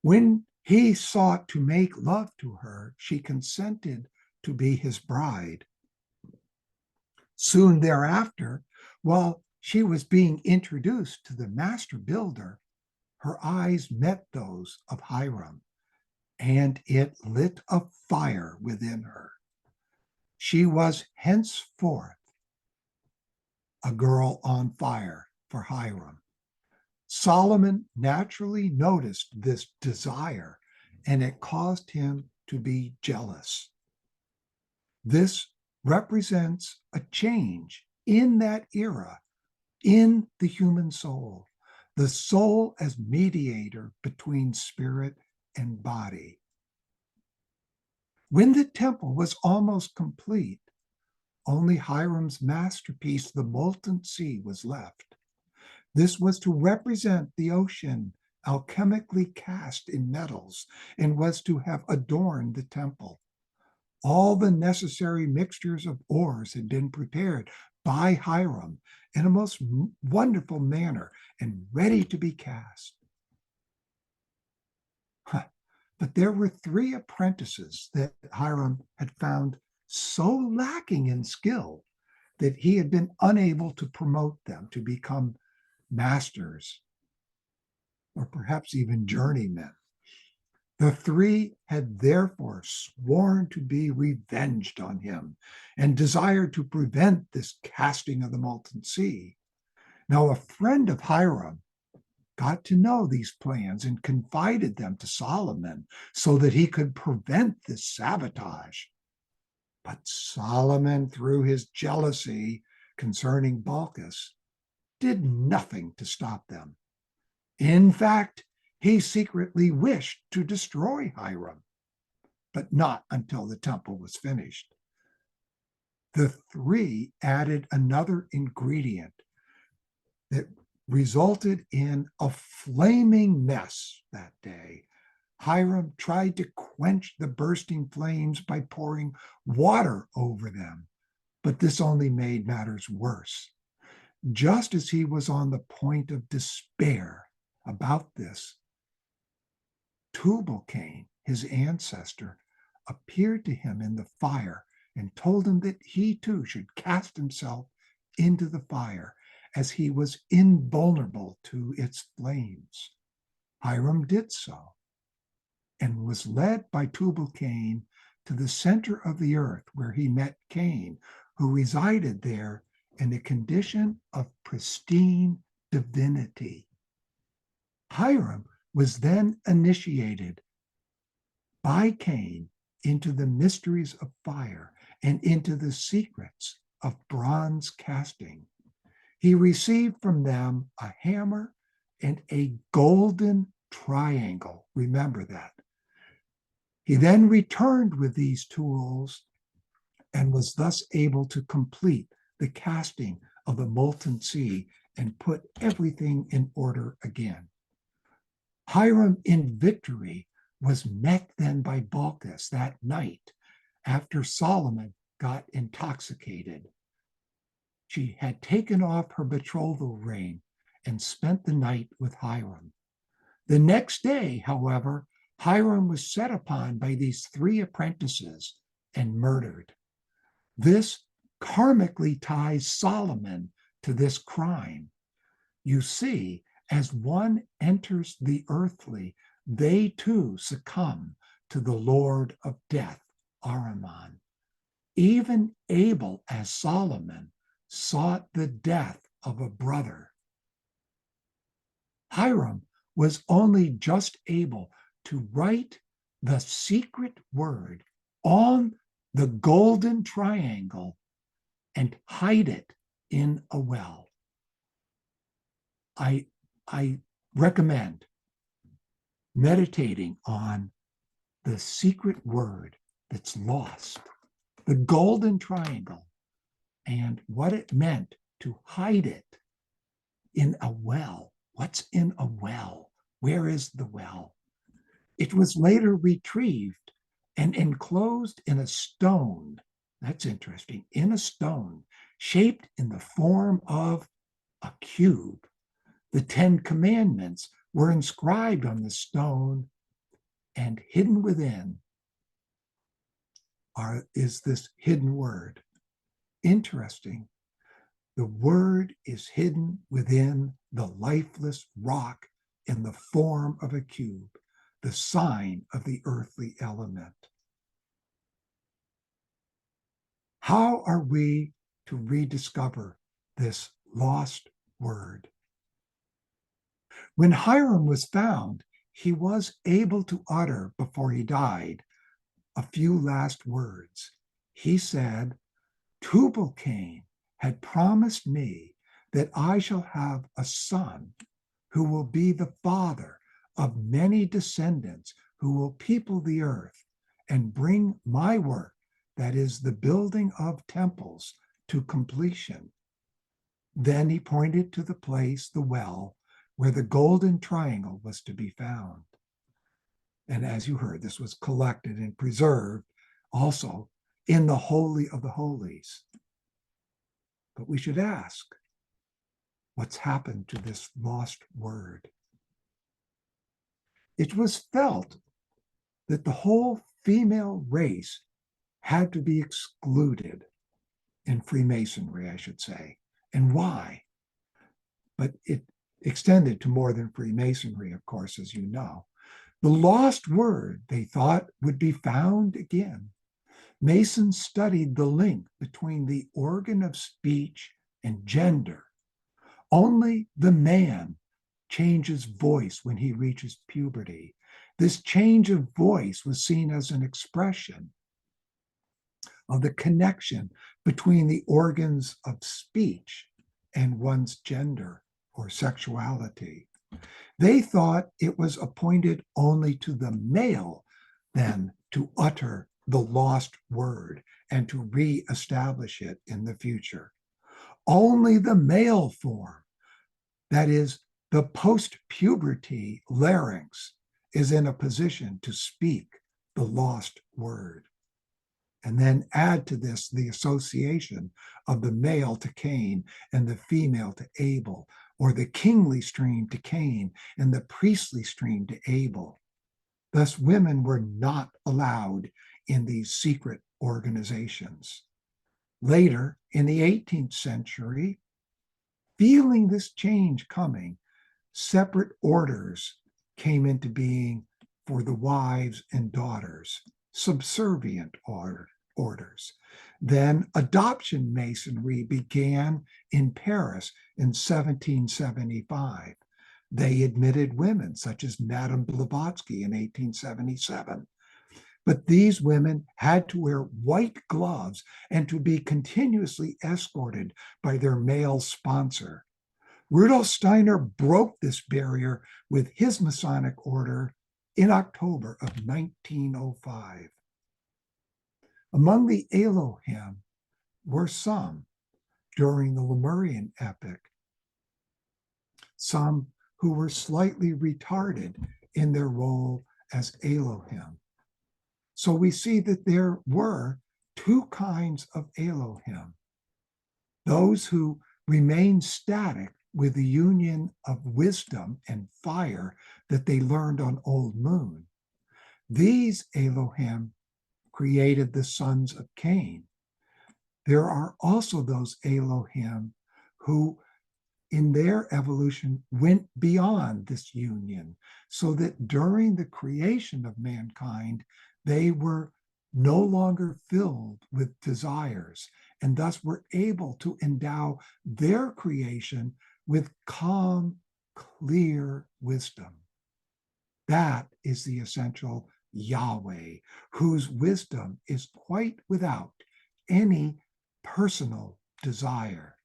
When he sought to make love to her, she consented to be his bride. Soon thereafter, while she was being introduced to the master builder, her eyes met those of Hiram, and it lit a fire within her. She was henceforth a girl on fire for Hiram. Solomon naturally noticed this desire, and it caused him to be jealous. This represents a change in that era in the human soul, the soul as mediator between spirit and body. When the temple was almost complete, only Hiram's masterpiece, the molten sea, was left. This was to represent the ocean alchemically cast in metals and was to have adorned the temple. All the necessary mixtures of ores had been prepared by Hiram in a most wonderful manner and ready to be cast. But there were 3 apprentices that Hiram had found so lacking in skill that he had been unable to promote them to become masters or perhaps even journeymen. The 3 had therefore sworn to be revenged on him and desired to prevent this casting of the molten sea. Now, a friend of Hiram got to know these plans and confided them to Solomon so that he could prevent this sabotage. But Solomon, through his jealousy concerning Balkis, did nothing to stop them. In fact, he secretly wished to destroy Hiram, but not until the temple was finished. The 3 added another ingredient that resulted in a flaming mess that day. Hiram tried to quench the bursting flames by pouring water over them, but this only made matters worse. Just as he was on the point of despair about this, Tubal-Cain, his ancestor, appeared to him in the fire and told him that he too should cast himself into the fire, as he was invulnerable to its flames. Hiram did so and was led by Tubal-Cain to the center of the earth, where he met Cain, who resided there in a condition of pristine divinity. Hiram was then initiated by Cain into the mysteries of fire and into the secrets of bronze casting. He received from them a hammer and a golden triangle. Remember that. He then returned with these tools and was thus able to complete the casting of the molten sea and put everything in order again. Hiram in victory was met then by Balkis that night after Solomon got intoxicated. She had taken off her betrothal ring and spent the night with Hiram. The next day, however, Hiram was set upon by these three apprentices and murdered. This karmically ties Solomon to this crime. You see, as one enters the earthly, they too succumb to the Lord of death, Ahriman. Even Abel, as Solomon, sought the death of a brother. Hiram was only just able to write the secret word on the golden triangle and hide it in a well. I recommend meditating on the secret word that's lost, the golden triangle, and what it meant to hide it in a well. What's in a well? Where is the well? It was later retrieved and enclosed in a stone. That's interesting. In a stone, shaped in the form of a cube. The 10 Commandments were inscribed on the stone, and hidden within is this hidden word. Interesting. The word is hidden within the lifeless rock in the form of a cube, the sign of the earthly element. How are we to rediscover this lost word? When Hiram was found, he was able to utter, before he died, a few last words. He said, Tubal-Cain had promised me that I shall have a son who will be the father of many descendants who will people the earth and bring my work, that is the building of temples, to completion. Then he pointed to the place, the well, where the golden triangle was to be found. And as you heard, this was collected and preserved also in the Holy of the Holies. But we should ask, what's happened to this lost word? It was felt that the whole female race had to be excluded in Freemasonry, I should say. And why? But it extended to more than Freemasonry, of course, as you know. The lost word, they thought, would be found again. Masons studied the link between the organ of speech and gender. Only the man changes voice when he reaches puberty. This change of voice was seen as an expression of the connection between the organs of speech and one's gender or sexuality. They thought it was appointed only to the male then to utter the lost word and to re-establish it in the future. Only the male form, that is, the post-puberty larynx, is in a position to speak the lost word. And then add to this the association of the male to Cain and the female to Abel, or the kingly stream to Cain and the priestly stream to Abel. Thus, women were not allowed in these secret organizations. Later, in the 18th century, feeling this change coming, separate orders came into being for the wives and daughters, subservient orders. Then adoption masonry began in Paris in 1775. They admitted women such as Madame Blavatsky in 1877. But these women had to wear white gloves and to be continuously escorted by their male sponsor. Rudolf Steiner broke this barrier with his Masonic order in October of 1905. Among the Elohim were some during the Lemurian epoch, some who were slightly retarded in their role as Elohim. So we see that there were two kinds of Elohim: those who remained static with the union of wisdom and fire that they learned on Old Moon. These Elohim created the sons of Cain. There are also those Elohim who, in their evolution, went beyond this union, so that during the creation of mankind, they were no longer filled with desires, and thus were able to endow their creation with calm, clear wisdom. That is the essential Yahweh, whose wisdom is quite without any personal desire.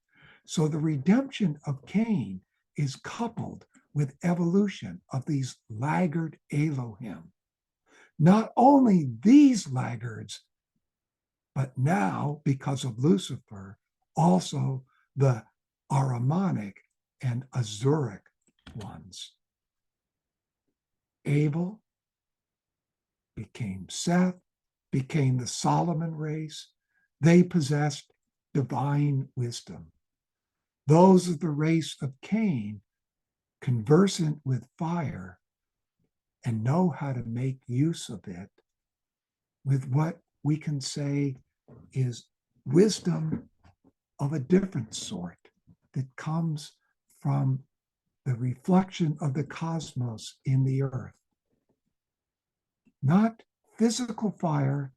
So the redemption of Cain is coupled with evolution of these laggard Elohim. Not only these laggards, but now, because of Lucifer, also the Aramonic and Azuric ones. Abel became Seth, became the Solomon race. They possessed divine wisdom. Those of the race of Cain, conversant with fire and know how to make use of it with what we can say is wisdom of a different sort that comes from the reflection of the cosmos in the earth. Not physical fire,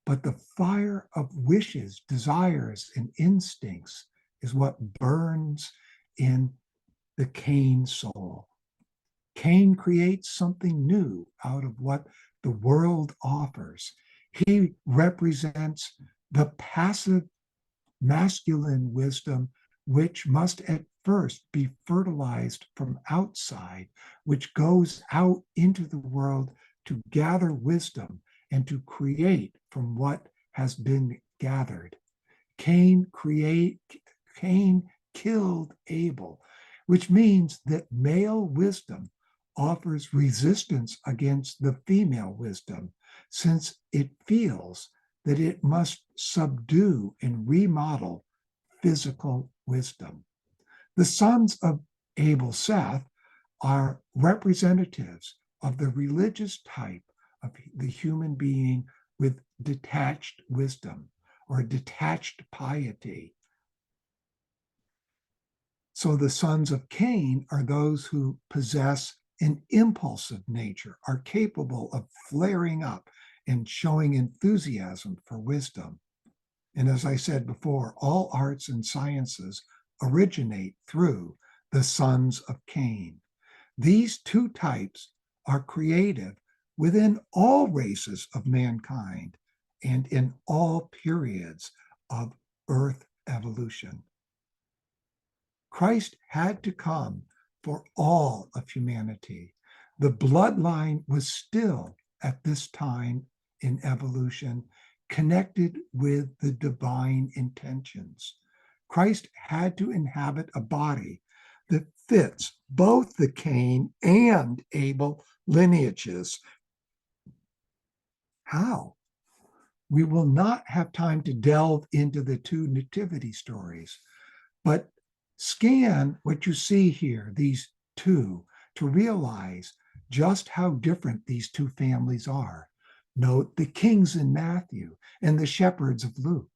but the fire of wishes, desires, and instincts is what burns in the Cain soul. Cain creates something new out of what the world offers. He represents the passive masculine wisdom, which must at first be fertilized from outside, which goes out into the world to gather wisdom and to create from what has been gathered. Cain killed Abel, which means that male wisdom offers resistance against the female wisdom, since it feels that it must subdue and remodel physical wisdom. The sons of Abel, Seth, are representatives of the religious type of the human being with detached wisdom or detached piety. So the sons of Cain are those who possess an impulsive nature, are capable of flaring up and showing enthusiasm for wisdom. And as I said before, all arts and sciences originate through the sons of Cain. These two types are creative within all races of mankind and in all periods of earth evolution. Christ had to come for all of humanity. The bloodline was still, at this time in evolution, connected with the divine intentions. Christ had to inhabit a body that fits both the Cain and Abel lineages. How? We will not have time to delve into the two nativity stories, but scan what you see here, these two, to realize just how different these two families are. Note the kings in Matthew and the shepherds of Luke,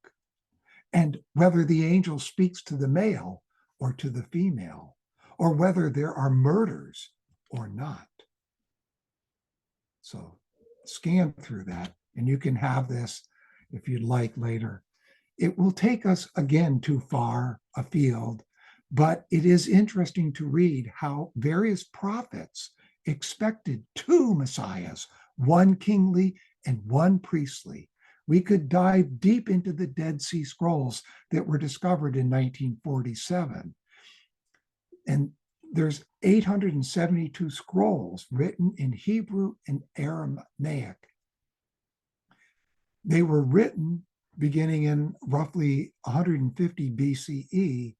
and whether the angel speaks to the male or to the female, or whether there are murders or not. So scan through that, and you can have this if you'd like later. It will take us again too far afield, but it is interesting to read how various prophets expected two messiahs, one kingly and one priestly. We could dive deep into the Dead Sea Scrolls that were discovered in 1947. And There's 872 scrolls written in Hebrew and Aramaic. They were written beginning in roughly 150 BCE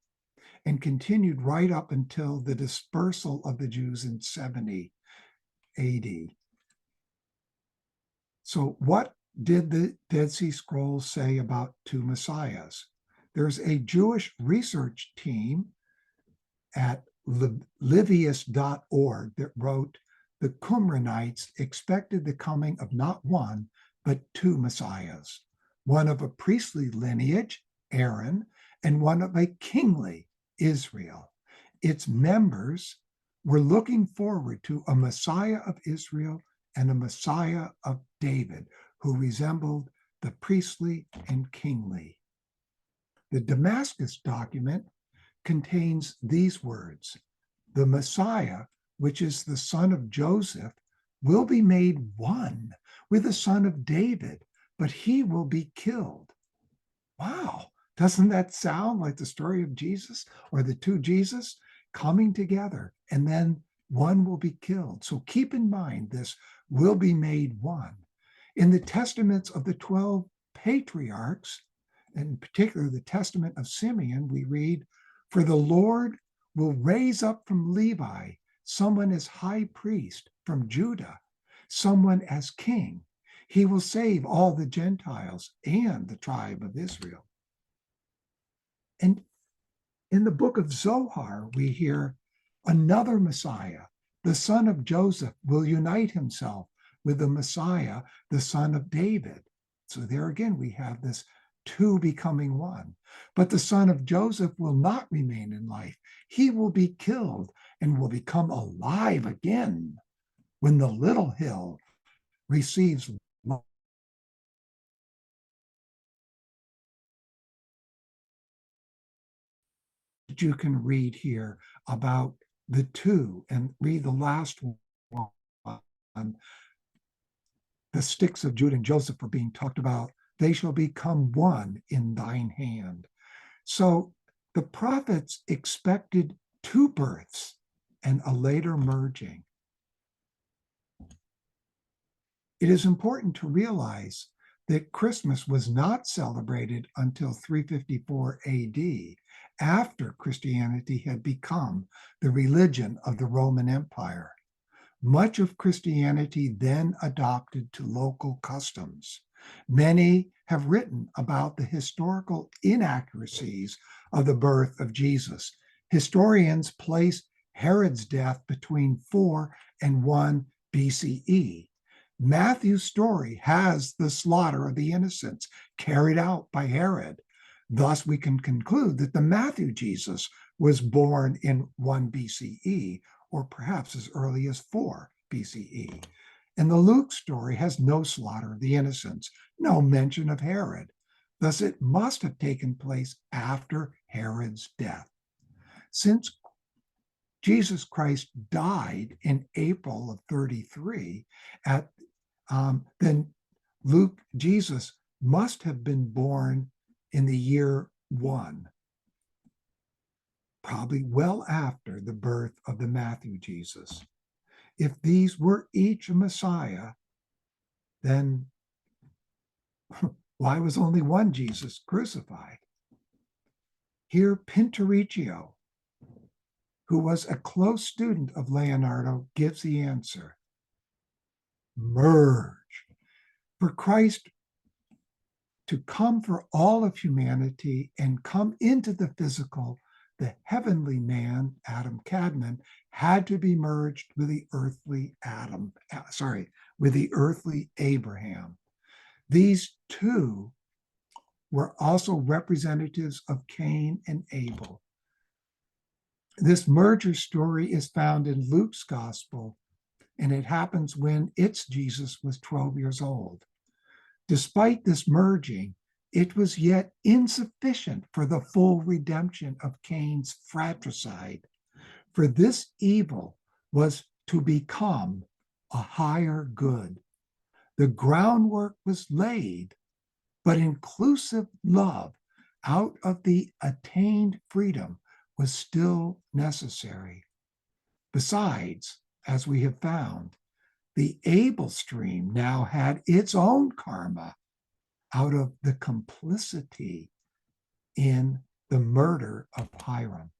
and continued right up until the dispersal of the Jews in 70 AD. So what did the Dead Sea Scrolls say about two messiahs? There's a Jewish research team at livius.org that wrote, the Qumranites expected the coming of not one, but two messiahs, one of a priestly lineage, Aaron, and one of a kingly, Israel. Its members were looking forward to a Messiah of Israel and a Messiah of David, who resembled the priestly and kingly. The Damascus document contains these words: the Messiah, which is the son of Joseph, will be made one with the son of David, but he will be killed. Wow, doesn't that sound like the story of Jesus, or the two Jesus coming together, and then one will be killed? So keep in mind, this will be made one. In the testaments of the 12 patriarchs, and in particular the testament of Simeon, we read, for the Lord will raise up from Levi someone as high priest, from Judah someone as king. He will save all the Gentiles and the tribe of Israel. And in the book of Zohar, we hear another Messiah, the son of Joseph, will unite himself with the Messiah, the son of David. So there again, we have this two becoming one. But the son of Joseph will not remain in life. He will be killed and will become alive again when the little hill receives life. You can read here about the two, and read the last one. The sticks of Judah and Joseph are being talked about. They shall become one in thine hand. So the prophets expected two births and a later merging. It is important to realize that Christmas was not celebrated until 354 AD, after Christianity had become the religion of the Roman Empire. Much of Christianity then adopted to local customs. Many have written about the historical inaccuracies of the birth of Jesus. Historians place Herod's death between 4 and 1 BCE. Matthew's story has the slaughter of the innocents carried out by Herod. Thus, we can conclude that the Matthew Jesus was born in 1 BCE, or perhaps as early as 4 BCE. And the Luke story has no slaughter of the innocents, no mention of Herod. Thus, it must have taken place after Herod's death. Since Jesus Christ died in April of 33, then Jesus must have been born in the year 1, probably well after the birth of the Matthew Jesus. If these were each a Messiah, then why was only one Jesus crucified? Here, Pinturicchio, who was a close student of Leonardo, gives the answer. Merge. For Christ to come for all of humanity and come into the physical, the heavenly man, Adam Cadman, had to be merged with the earthly with the earthly Abraham. These two were also representatives of Cain and Abel. This merger story is found in Luke's gospel, and it happens when its Jesus was 12 years old. Despite this merging, it was yet insufficient for the full redemption of Cain's fratricide, for this evil was to become a higher good. The groundwork was laid, but inclusive love out of the attained freedom was still necessary. Besides, as we have found, the Abel stream now had its own karma out of the complicity in the murder of Hiram.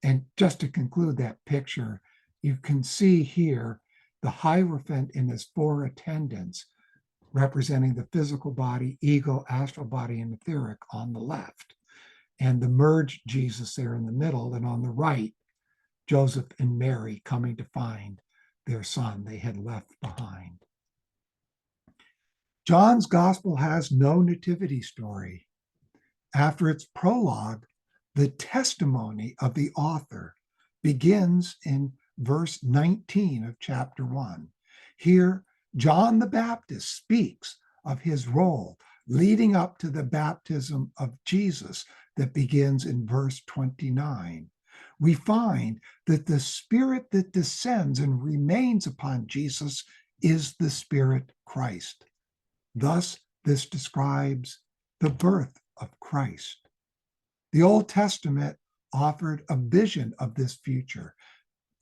And just to conclude that picture, you can see here the Hierophant and his four attendants representing the physical body, ego, astral body, and etheric on the left, and the merged Jesus there in the middle, and on the right, Joseph and Mary coming to find their son they had left behind. John's gospel has no nativity story. After its prologue, the testimony of the author begins in verse 19 of chapter 1. Here, John the Baptist speaks of his role leading up to the baptism of Jesus that begins in verse 29. We find that the Spirit that descends and remains upon Jesus is the Spirit Christ. Thus, this describes the birth of Christ. The Old Testament offered a vision of this future.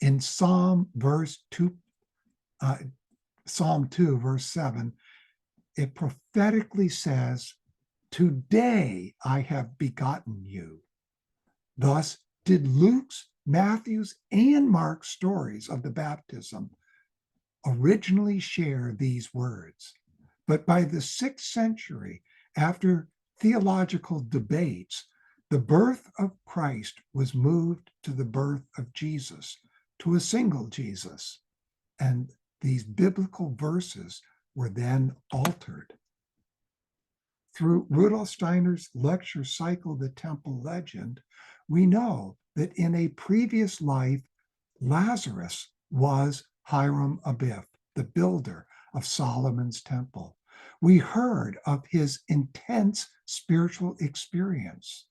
In Psalm 2, verse 7, it prophetically says, "Today I have begotten you." Thus did Luke's, Matthew's, and Mark's stories of the baptism originally share these words. But by the 6th century, after theological debates, the birth of Christ was moved to the birth of Jesus, to a single Jesus, and these biblical verses were then altered. Through Rudolf Steiner's lecture cycle, The Temple Legend, we know that in a previous life, Lazarus was Hiram Abiff, the builder of Solomon's temple. We heard of his intense spiritual experience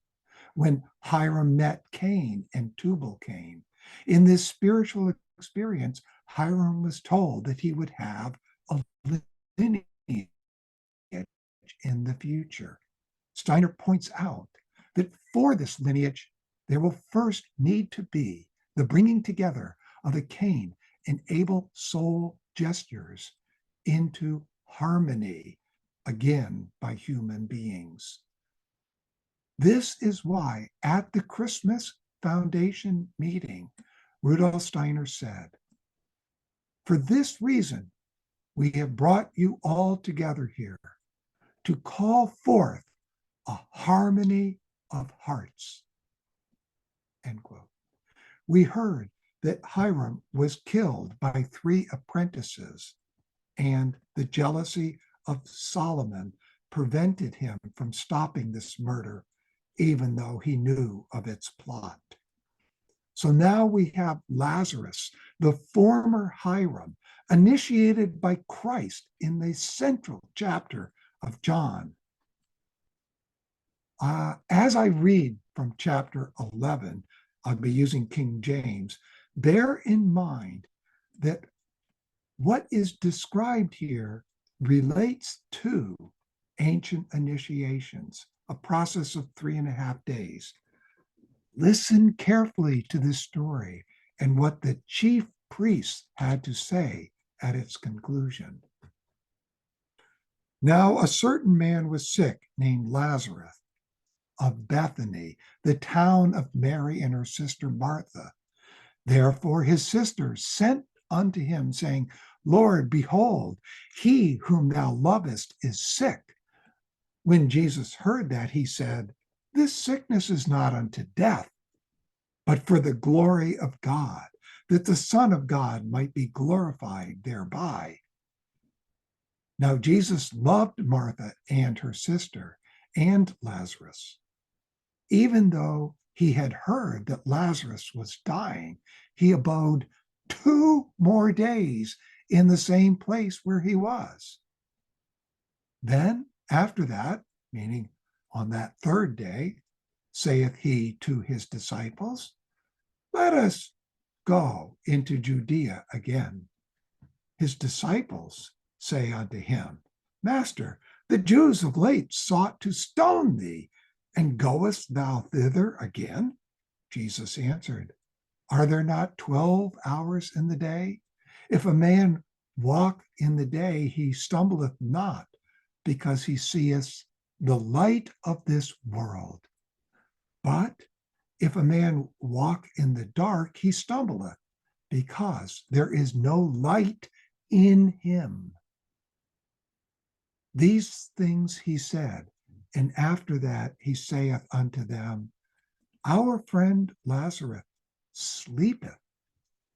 when Hiram met Cain and Tubal Cain. In this spiritual experience, Hiram was told that he would have a lineage in the future. Steiner points out that for this lineage, there will first need to be the bringing together of the Cain and Abel soul gestures into harmony, again by human beings. This is why at the Christmas Foundation meeting, Rudolf Steiner said, "For this reason, we have brought you all together here to call forth a harmony of hearts." End quote. We heard that Hiram was killed by 3 apprentices, and the jealousy of Solomon prevented him from stopping this murder, even though he knew of its plot. So now we have Lazarus, the former Hiram, initiated by Christ in the central chapter of John. As I read from chapter 11, I'll be using King James. Bear in mind that what is described here relates to ancient initiations, a process of 3.5 days. Listen carefully to this story and what the chief priests had to say at its conclusion. Now, a certain man was sick named Lazarus of Bethany, the town of Mary and her sister Martha. Therefore his sisters sent unto him, saying, Lord, behold, he whom thou lovest is sick. When Jesus heard that, he said, This sickness is not unto death, but for the glory of God, that the Son of God might be glorified thereby. Now Jesus loved Martha and her sister and Lazarus. Even though he had heard that Lazarus was dying, he abode 2 more days in the same place where he was. Then after that, meaning on that 3rd day, saith he to his disciples, Let us go into Judea again. His disciples say unto him, Master, the Jews of late sought to stone thee, and goest thou thither again? Jesus answered, Are there not 12 hours in the day? If a man walk in the day, he stumbleth not, because he seeth the light of this world. But if a man walk in the dark, he stumbleth, because there is no light in him. These things he said, and after that he saith unto them, Our friend Lazarus sleepeth,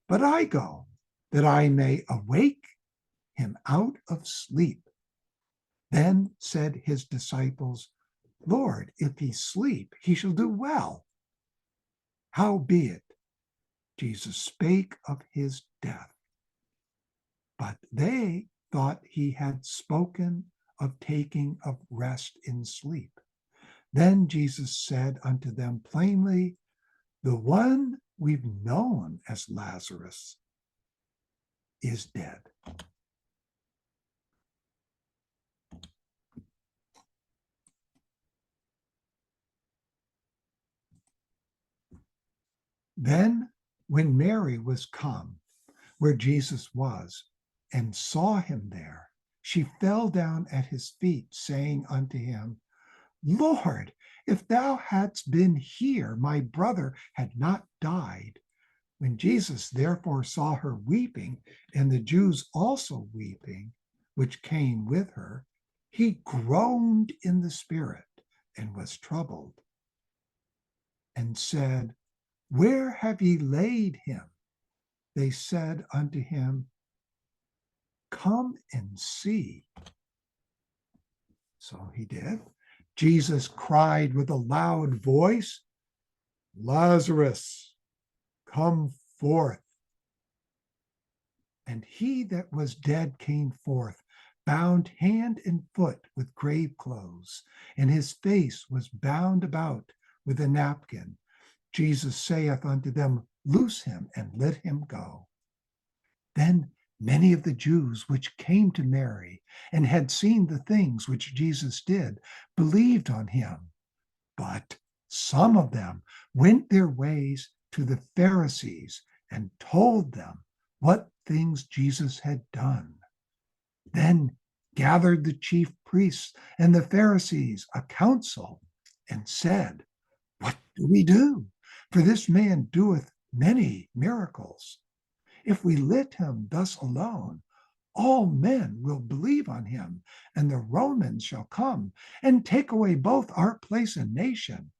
but I go, that I may awake him out of sleep. Then said his disciples, Lord, if he sleep, he shall do well. Howbeit, Jesus spake of his death. But they thought he had spoken of taking of rest in sleep. Then Jesus said unto them plainly, the one we've known as Lazarus is dead. Then, when Mary was come where Jesus was, and saw him there, she fell down at his feet, saying unto him, Lord, if thou hadst been here, my brother had not died. When Jesus therefore saw her weeping, and the Jews also weeping, which came with her, he groaned in the spirit and was troubled, and said, Where have ye laid him? They said unto him, Come and see. So he did. Jesus cried with a loud voice, Lazarus, come forth. And he that was dead came forth, bound hand and foot with grave clothes, and his face was bound about with a napkin. Jesus saith unto them, Loose him and let him go. Then many of the Jews which came to Mary and had seen the things which Jesus did believed on him. But some of them went their ways to the Pharisees and told them what things Jesus had done. Then gathered the chief priests and the Pharisees a council and said, What do we do? For this man doeth many miracles. If we let him thus alone, all men will believe on him, and the Romans shall come and take away both our place and nation.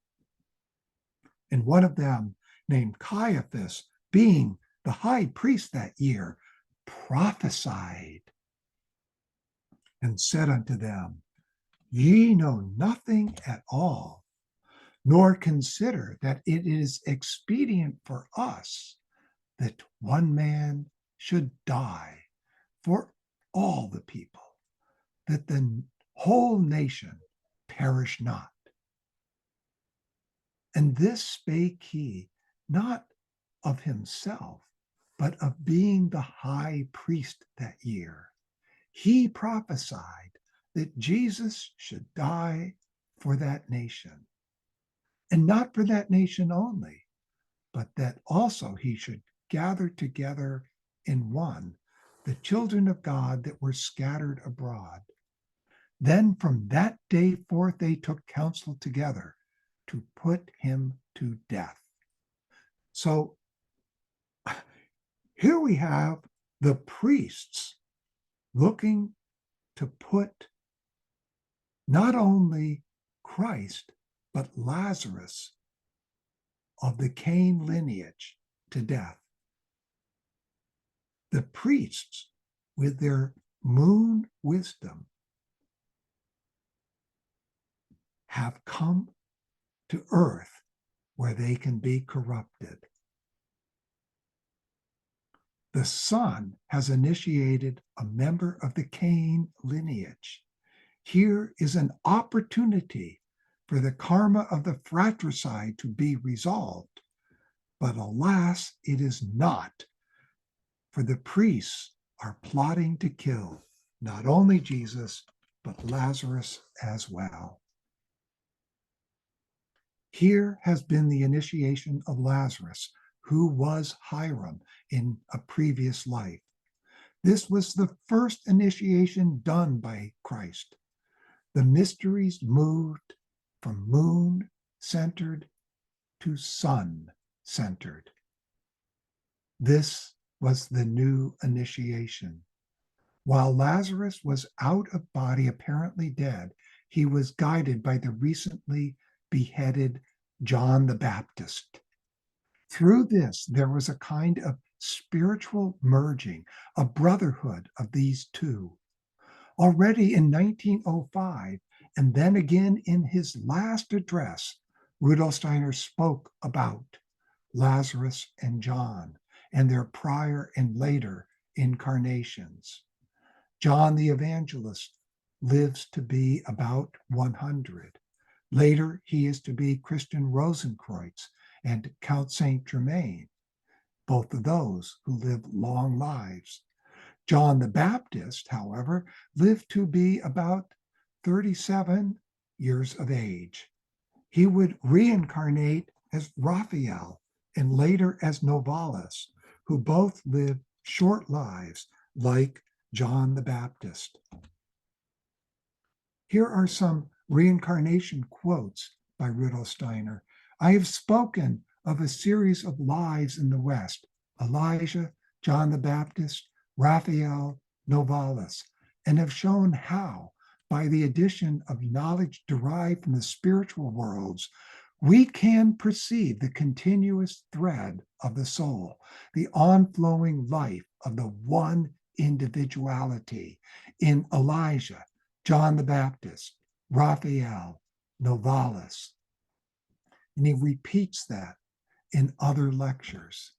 And one of them, named Caiaphas, being the high priest that year, prophesied and said unto them, Ye know nothing at all, nor consider that it is expedient for us that one man should die for all the people, that the whole nation perish not. And this spake he not of himself, but of being the high priest that year. He prophesied that Jesus should die for that nation, and not for that nation only, but that also he should gather together in one the children of God that were scattered abroad. Then from that day forth they took counsel together to put him to death. So here we have the priests looking to put not only Christ, but Lazarus of the Cain lineage to death. The priests, with their moon wisdom, have come to earth where they can be corrupted. The Son has initiated a member of the Cain lineage. Here is an opportunity for the karma of the fratricide to be resolved. But alas, it is not, for the priests are plotting to kill not only Jesus, but Lazarus as well. Here has been the initiation of Lazarus, who was Hiram in a previous life. This was the first initiation done by Christ. The mysteries moved from moon-centered to sun-centered. This was the new initiation. While Lazarus was out of body, apparently dead, he was guided by the recently beheaded John the Baptist. Through this, there was a kind of spiritual merging, a brotherhood of these two. Already in 1905, and then again in his last address, Rudolf Steiner spoke about Lazarus and John and their prior and later incarnations. John the Evangelist lives to be about 100. Later, he is to be Christian Rosenkreuz and Count Saint Germain, both of those who live long lives. John the Baptist, however, lived to be about 37 years of age. He would reincarnate as Raphael and later as Novalis, who both lived short lives like John the Baptist. Here are some reincarnation quotes by Rudolf Steiner. I have spoken of a series of lives in the West: Elijah, John the Baptist, Raphael, Novalis, and have shown how, by the addition of knowledge derived from the spiritual worlds, we can perceive the continuous thread of the soul, the onflowing life of the one individuality in Elijah, John the Baptist, Raphael, Novalis. And he repeats that in other lectures.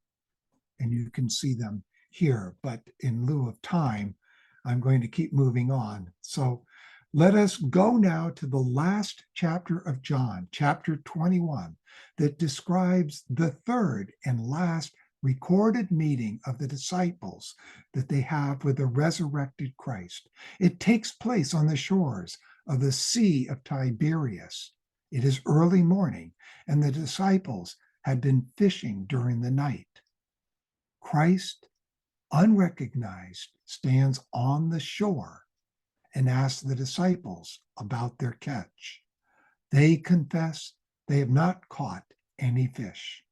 And you can see them here, but in lieu of time, I'm going to keep moving on. So let us go now to the last chapter of John, chapter 21, that describes the third and last recorded meeting of the disciples that they have with the resurrected Christ. It takes place on the shores of the Sea of Tiberias. It is early morning, and the disciples had been fishing during the night. Christ, unrecognized, stands on the shore and asks the disciples about their catch. They confess they have not caught any fish.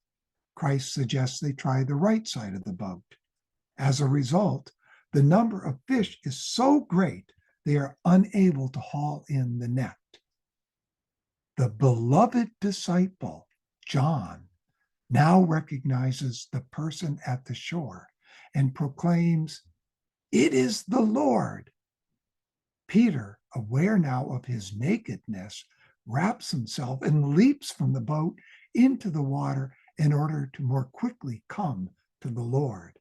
Christ suggests they try the right side of the boat. As a result, the number of fish is so great they are unable to haul in the net. The beloved disciple, John, now recognizes the person at the shore and proclaims, "It is the Lord." Peter, aware now of his nakedness, wraps himself and leaps from the boat into the water in order to more quickly come to the Lord.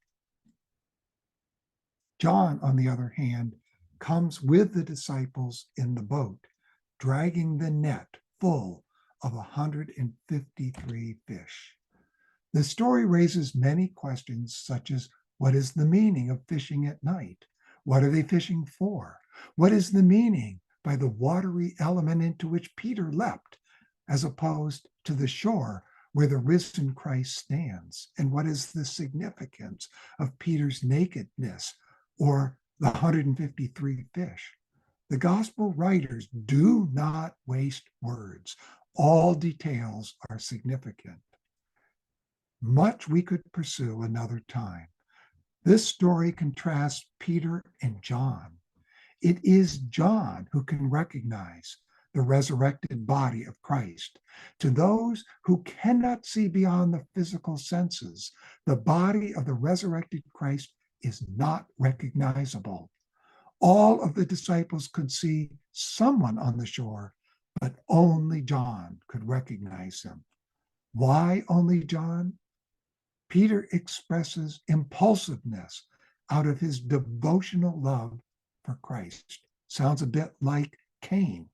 John, on the other hand, comes with the disciples in the boat, dragging the net full of 153 fish. The story raises many questions, such as, what is the meaning of fishing at night? What are they fishing for? What is the meaning by the watery element into which Peter leapt, as opposed to the shore where the risen Christ stands? And what is the significance of Peter's nakedness or the 153 fish? The gospel writers do not waste words. All details are significant. Much we could pursue another time. This story contrasts Peter and John. It is John who can recognize the resurrected body of Christ. To those who cannot see beyond the physical senses, the body of the resurrected Christ is not recognizable. All of the disciples could see someone on the shore, but only John could recognize him. Why only John? Peter expresses impulsiveness out of his devotional love for Christ. Sounds a bit like Cain.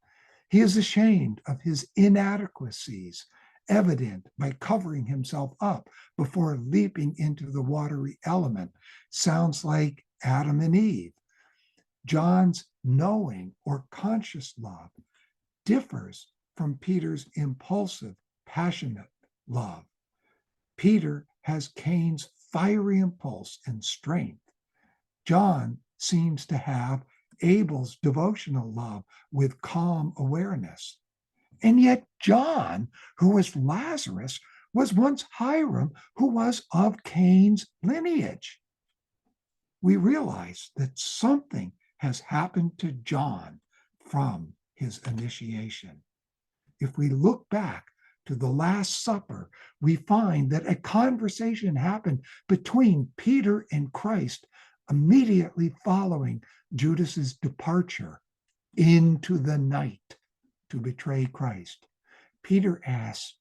He is ashamed of his inadequacies, evident by covering himself up before leaping into the watery element. Sounds like Adam and Eve. John's knowing or conscious love differs from Peter's impulsive, passionate love. Peter has Cain's fiery impulse and strength. John seems to have Abel's devotional love with calm awareness. And yet John, who was Lazarus, was once Hiram, who was of Cain's lineage. We realize that something has happened to John from his initiation. If we look back to the Last Supper, we find that a conversation happened between Peter and Christ immediately following Judas's departure into the night to betray Christ. Peter asks,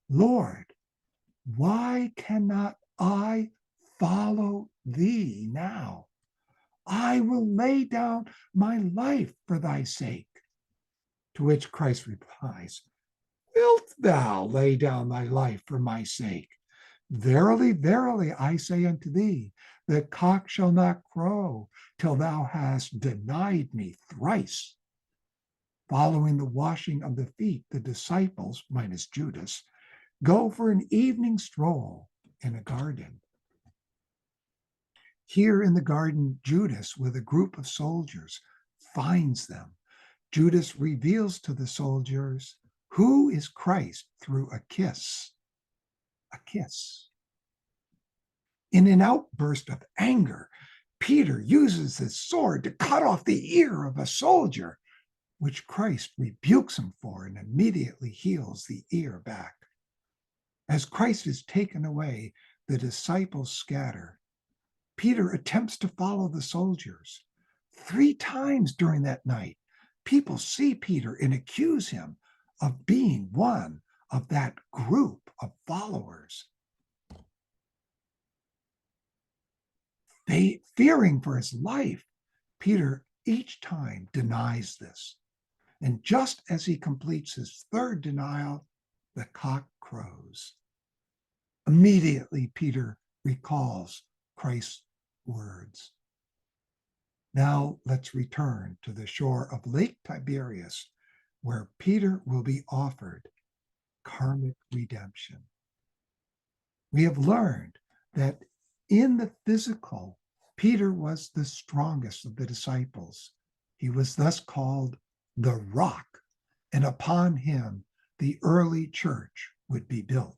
Lord, why cannot I follow thee now? I will lay down my life for thy sake. To which Christ replies, wilt thou lay down thy life for my sake? Verily, verily, I say unto thee, the cock shall not crow till thou hast denied me thrice. Following the washing of the feet, the disciples, minus Judas, go for an evening stroll in a garden. Here in the garden, Judas, with a group of soldiers, finds them. Judas reveals to the soldiers who is Christ through a kiss. A kiss. In an outburst of anger, Peter uses his sword to cut off the ear of a soldier, which Christ rebukes him for and immediately heals the ear back. As Christ is taken away, the disciples scatter. Peter attempts to follow the soldiers. 3 times during that night, people see Peter and accuse him of being one of that group of followers. Fearing for his life, Peter each time denies this. And just as he completes his 3rd denial, the cock crows. Immediately, Peter recalls Christ's words. Now let's return to the shore of Lake Tiberias, where Peter will be offered karmic redemption. We have learned that in the physical, Peter was the strongest of the disciples. He was thus called the rock, and upon him the early church would be built.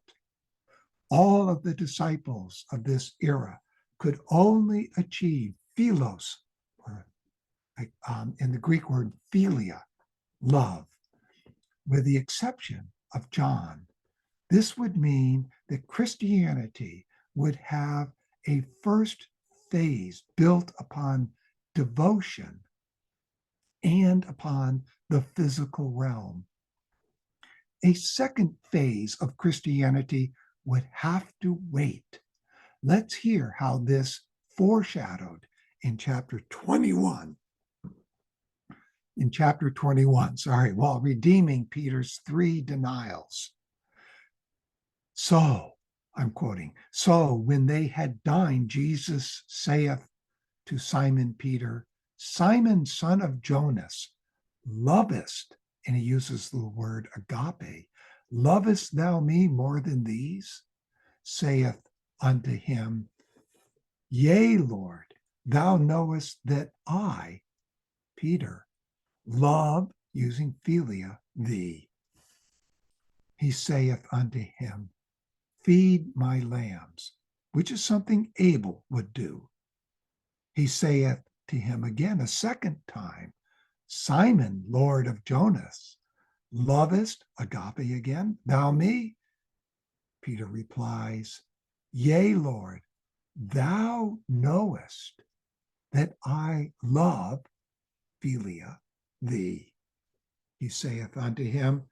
All of the disciples of this era could only achieve philos, or in the Greek word philia, love, with the exception of John. This would mean that Christianity would have a first phase built upon devotion and upon the physical realm. A second phase of Christianity would have to wait. Let's hear how this foreshadowed in chapter 21. While redeeming Peter's 3 denials. So, I'm quoting, so when they had dined, Jesus saith to Simon Peter, Simon, son of Jonas, lovest, and he uses the word agape, lovest thou me more than these? Saith unto him, Yea, Lord, thou knowest that I, Peter, love, using philia, thee. He saith unto him, feed my lambs, which is something Abel would do. He saith to him again a second time, Simon, Lord of Jonas, lovest, agape again, thou me? Peter replies, Yea, Lord, thou knowest that I love, philia, thee. He saith unto him,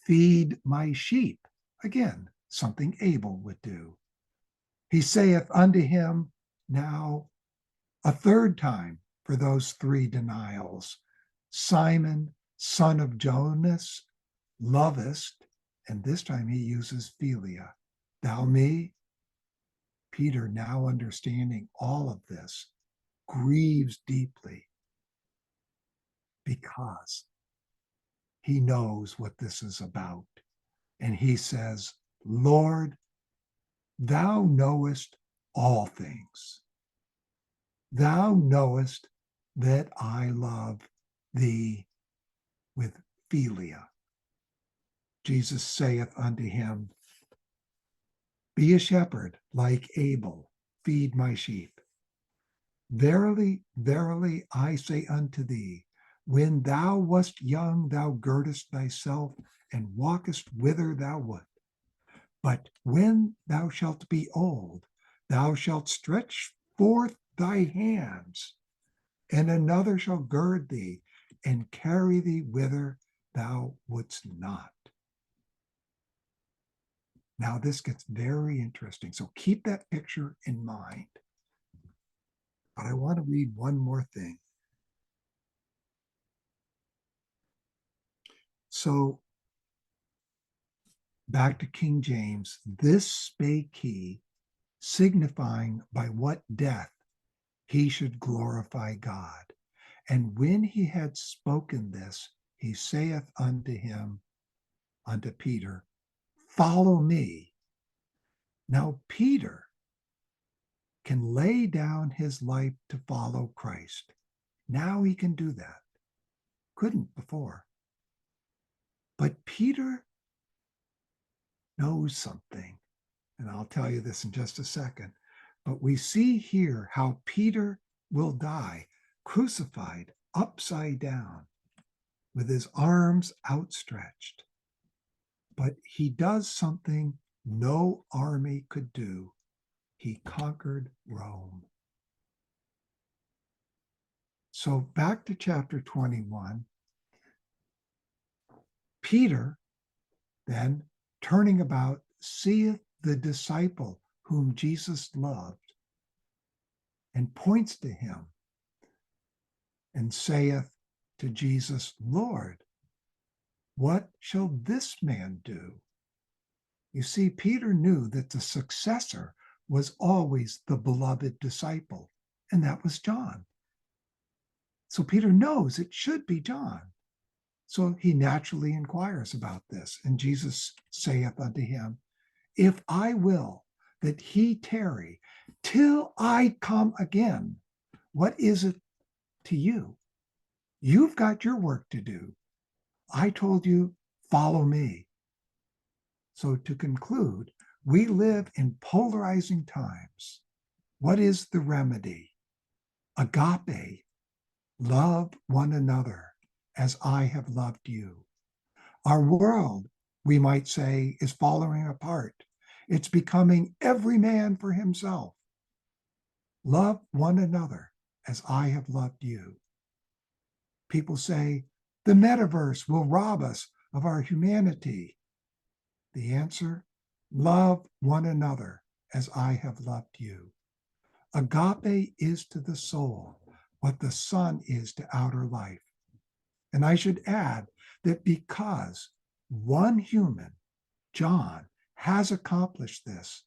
feed my sheep. Again, something Abel would do. He saith unto him now a third time for those 3 denials, Simon, son of Jonas, lovest, and this time he uses philia, thou me? Peter, now understanding all of this, grieves deeply because he knows what this is about. And he says, Lord, thou knowest all things. Thou knowest that I love thee with philia. Jesus saith unto him, be a shepherd like Abel, feed my sheep. Verily, verily, I say unto thee, when thou wast young, thou girdest thyself and walkest whither thou wouldst. But when thou shalt be old, thou shalt stretch forth thy hands, and another shall gird thee and carry thee whither thou wouldst not. Now this gets very interesting. So keep that picture in mind. But I want to read one more thing. So back to King James, this spake he, signifying by what death he should glorify God. And when he had spoken this, he saith unto him, unto Peter, follow me. Now Peter can lay down his life to follow Christ. Now he can do that. Couldn't before. But Peter knows something, and I'll tell you this in just a second. But we see here how Peter will die, crucified upside down, with his arms outstretched. But he does something no army could do. He conquered Rome. So back to chapter 21. Peter, then, turning about, seeth the disciple whom Jesus loved, and points to him, and saith to Jesus, Lord, what shall this man do? You see, Peter knew that the successor was always the beloved disciple, and that was John. So Peter knows it should be John. So he naturally inquires about this. And Jesus saith unto him, if I will that he tarry till I come again, what is it to you? You've got your work to do. I told you, follow me. So to conclude, we live in polarizing times. What is the remedy? Agape, love one another as I have loved you. Our world, we might say, is falling apart. It's becoming every man for himself. Love one another as I have loved you. People say, the metaverse will rob us of our humanity. The answer, love one another as I have loved you. Agape is to the soul what the sun is to outer life. And I should add that because one human, John, has accomplished this,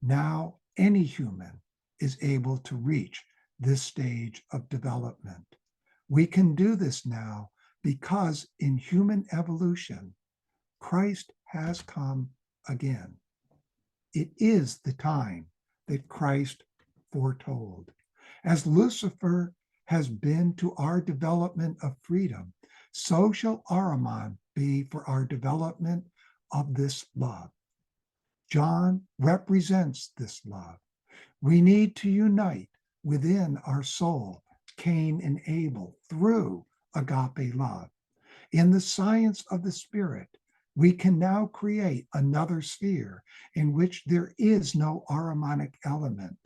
now any human is able to reach this stage of development. We can do this now because in human evolution, Christ has come again. It is the time that Christ foretold. As Lucifer has been to our development of freedom, so shall Ahriman be for our development of this love. John represents this love. We need to unite within our soul, Cain and Abel, through agape love. In the science of the Spirit, we can now create another sphere in which there is no Ahrimanic element.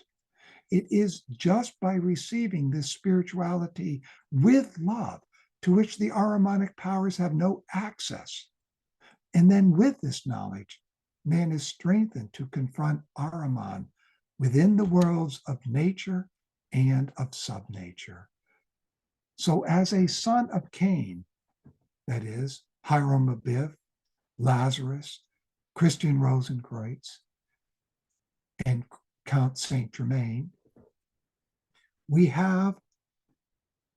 It is just by receiving this spirituality with love to which the Ahrimanic powers have no access. And then with this knowledge, man is strengthened to confront Ahriman within the worlds of nature and of subnature. So as a son of Cain, that is, Hiram Abiff, Lazarus, Christian Rosenkreuz, and Count Saint Germain, we have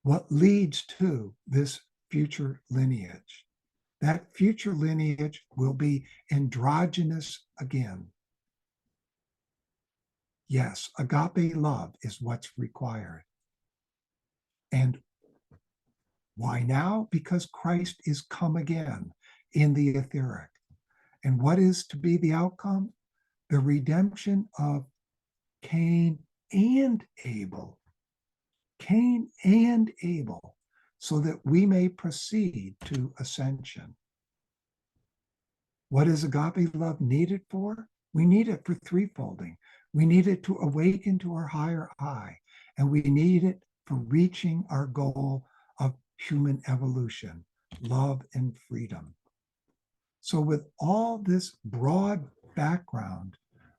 what leads to this future lineage. That future lineage will be androgynous again. Yes, agape love is what's required. And why now? Because Christ is come again in the etheric. And what is to be the outcome? The redemption of Cain and Abel. Cain and Abel, so that we may proceed to ascension. What is agape love needed for? We need it for threefolding. We need it to awaken to our higher I, and we need it for reaching our goal of human evolution, love and freedom. So with all this broad background,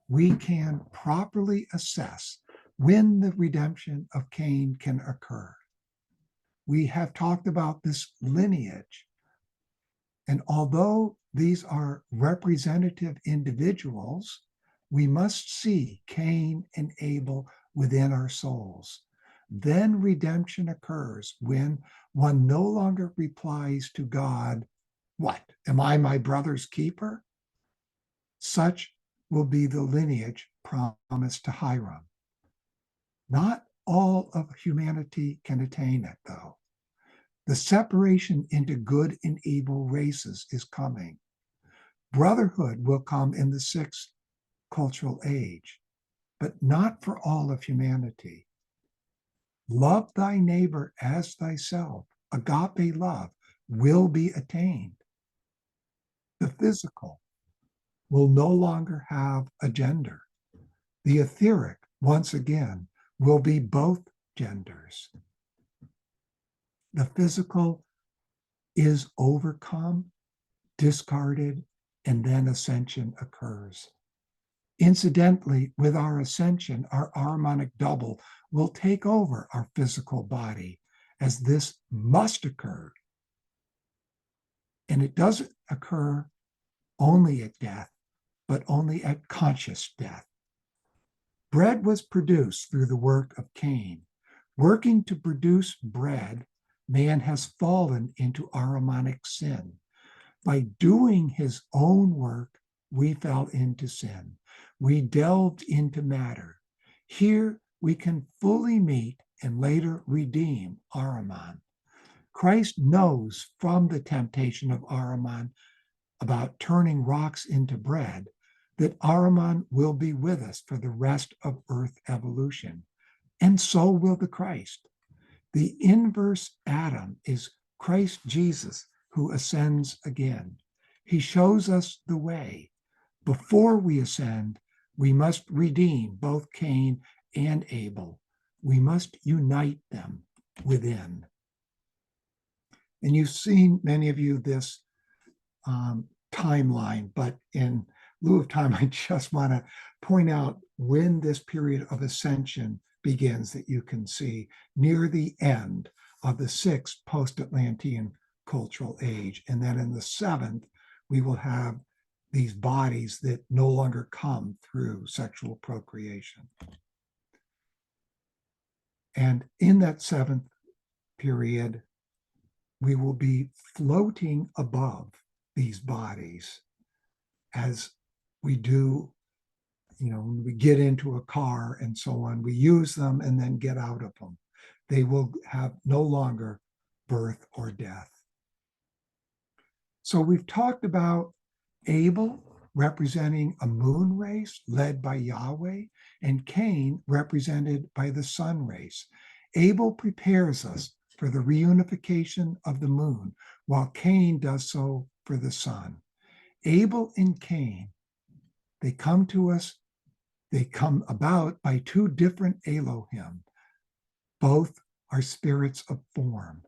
we can properly assess when the redemption of Cain can occur. We have talked about this lineage, and although these are representative individuals, we must see Cain and Abel within our souls. Then redemption occurs when one no longer replies to God, "What? Am I my brother's keeper?" Such will be the lineage promised to Hiram. Not all of humanity can attain it, though. The separation into good and evil races is coming. Brotherhood will come in the sixth cultural age, but not for all of humanity. Love thy neighbor as thyself, agape love, will be attained. The physical will no longer have a gender. The etheric, once again, will be both genders. The physical is overcome, discarded, and then ascension occurs. Incidentally, with our ascension, our harmonic double will take over our physical body, as this must occur. And it doesn't occur only at death, but only at conscious death. Bread was produced through the work of Cain. Working to produce bread, man has fallen into Ahrimanic sin. By doing his own work, we fell into sin. We delved into matter. Here we can fully meet and later redeem Ahriman. Christ knows from the temptation of Ahriman about turning rocks into bread that Ahriman will be with us for the rest of earth evolution, and so will the Christ. The inverse Adam is Christ Jesus, who ascends again. He shows us the way. Before we ascend, we must redeem both Cain and Abel. We must unite them within. And you've seen, many of you, this timeline, but in lieu of time, I just want to point out when this period of ascension begins that you can see near the end of the sixth post-Atlantean cultural age. And then in the seventh, we will have these bodies that no longer come through sexual procreation. And in that seventh period, we will be floating above these bodies as we do, when we get into a car and so on, we use them and then get out of them. They will have no longer birth or death. So we've talked about Abel representing a moon race led by Yahweh, and Cain represented by the sun race. Abel prepares us for the reunification of the moon, while Cain does so for the sun. Abel and Cain, they come about by two different Elohim. Both are spirits of form.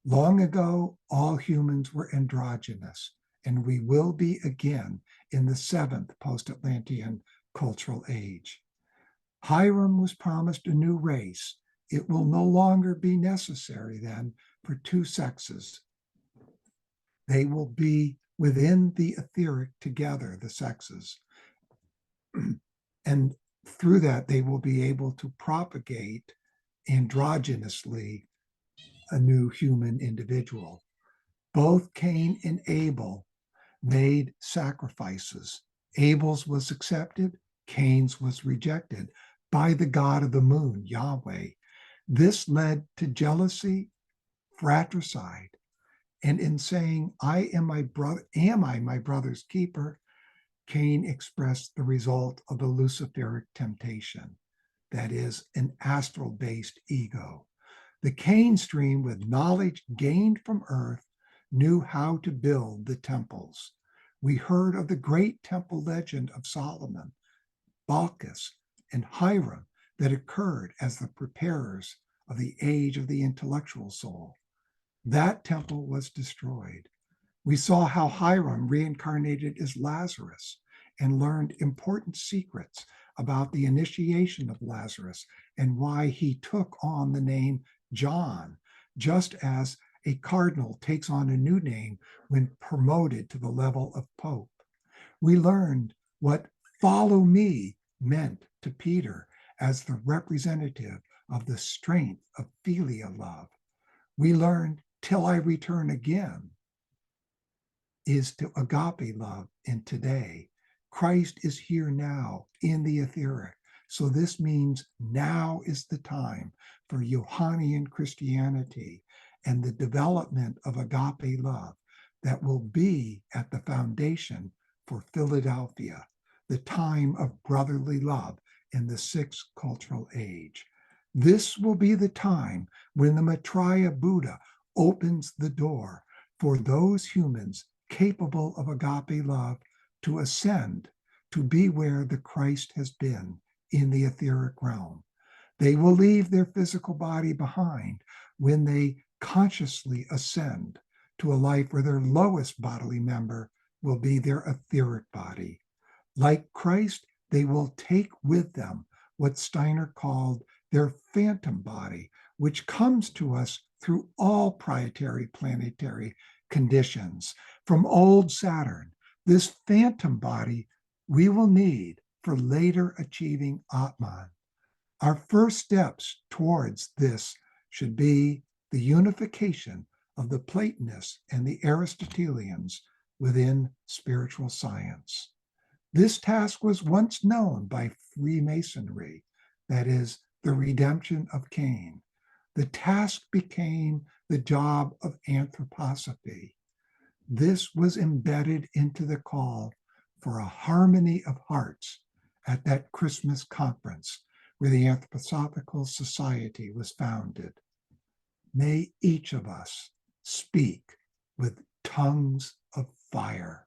Long ago, all humans were androgynous, and we will be again in the seventh post-Atlantean cultural age. Hiram was promised a new race. It will no longer be necessary then for two sexes. They will be within the etheric together, the sexes. And through that, they will be able to propagate androgynously a new human individual. Both Cain and Abel made sacrifices. Abel's was accepted, Cain's was rejected. by the god of the moon, Yahweh. This led to jealousy, fratricide, and in saying, I am my brother's keeper, Cain expressed the result of the Luciferic temptation, that is, an astral-based ego. The Cain stream, with knowledge gained from earth, knew how to build the temples. We heard of the great temple legend of Solomon, Balkis, and Hiram that occurred as the preparers of the age of the intellectual soul. That temple was destroyed. We saw how Hiram reincarnated as Lazarus and learned important secrets about the initiation of Lazarus and why he took on the name John, just as a cardinal takes on a new name when promoted to the level of pope. We learned what follow me meant to Peter as the representative of the strength of filial love. We learned till I return again is to agape love in today. Christ is here now in the etheric. So this means now is the time for Johannine Christianity and the development of agape love that will be at the foundation for Philadelphia, the time of brotherly love in the sixth cultural age. This will be the time when the Maitreya Buddha opens the door for those humans capable of agape love to ascend, to be where the Christ has been in the etheric realm. They will leave their physical body behind when they consciously ascend to a life where their lowest bodily member will be their etheric body. Like Christ, they will take with them what Steiner called their phantom body, which comes to us through all planetary conditions. From old Saturn, this phantom body we will need for later achieving Atman. Our first steps towards this should be the unification of the Platonists and the Aristotelians within spiritual science. This task was once known by Freemasonry, that is, the redemption of Cain. The task became the job of anthroposophy. This was embedded into the call for a harmony of hearts at that Christmas conference where the Anthroposophical Society was founded. May each of us speak with tongues of fire.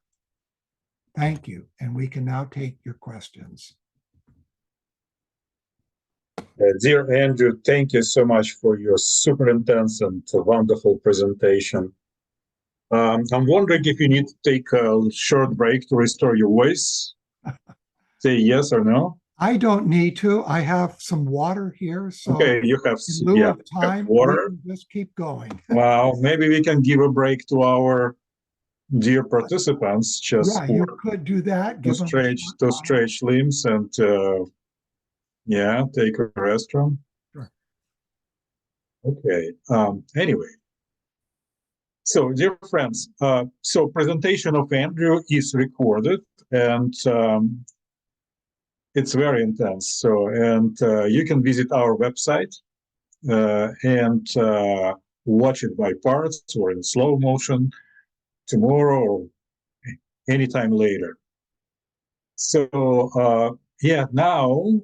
Thank you, and we can now take your questions. Dear Andrew, thank you so much for your super intense and wonderful presentation. I'm wondering if you need to take a short break to restore your voice. Say yes or no. I don't need to. I have some water here, so okay, you have, in lieu of time, water. we can just keep going. Well, maybe we can give a break to our dear participants, just you could do that. To stretch limbs and take a restroom. Sure. Okay. Anyway, so dear friends, so presentation of Andrew is recorded and it's very intense. So, and you can visit our website and watch it by parts or in slow motion tomorrow or anytime later. So now,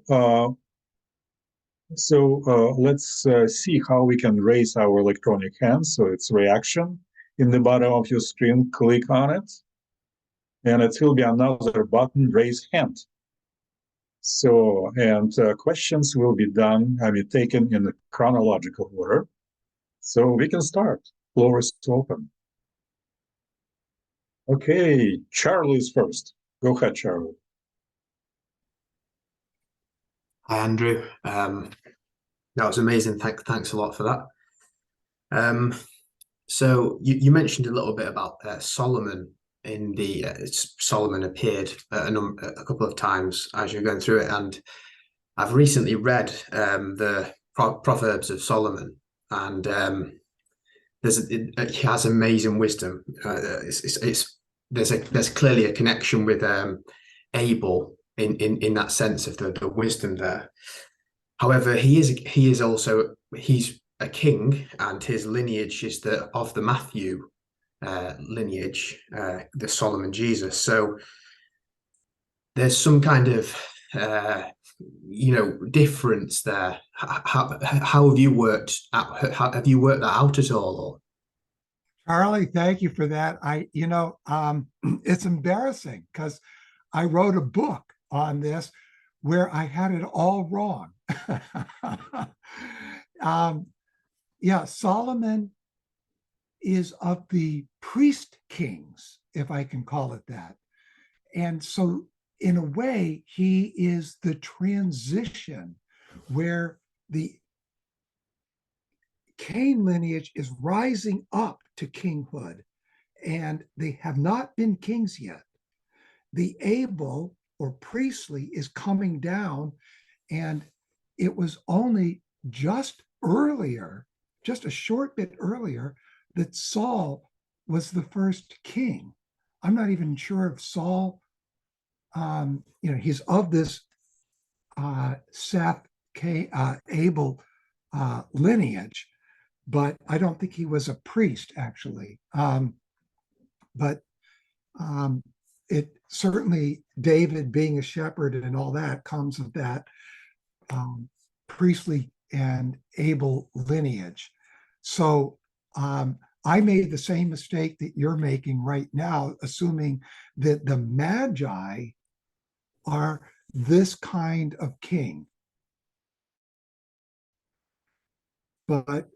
let's see how we can raise our electronic hand. So it's reaction in the bottom of your screen. Click on it, and it will be another button, raise hand. So, and questions will be taken in the chronological order. So we can start. Floor is open. Okay, Charlie is first. Go ahead, Charlie. Hi, Andrew. That was amazing. Thanks a lot for that. So you mentioned a little bit about Solomon in the Solomon appeared a couple of times as you're going through it, and I've recently read the Proverbs of Solomon, and he has amazing wisdom. There's clearly a connection with Abel in that sense of the wisdom there. However, he's a king, and his lineage is of the Matthew lineage, the Solomon Jesus. So there's some kind of difference there. How have you worked have you worked that out at all? Or? Charlie, thank you for that. It's embarrassing because I wrote a book on this where I had it all wrong. Yeah, Solomon is of the priest kings, if I can call it that. And so, in a way, he is the transition where the Cain lineage is rising up to kinghood, and they have not been kings yet. The Abel or priestly is coming down, and it was only just earlier, just a short bit earlier, that Saul was the first king. I'm not even sure if Saul, he's of this Seth, Abel lineage, but I don't think he was a priest actually. But it certainly, David being a shepherd and all that comes of that priestly and Abel lineage. So I made the same mistake that you're making right now, assuming that the Magi are this kind of king. But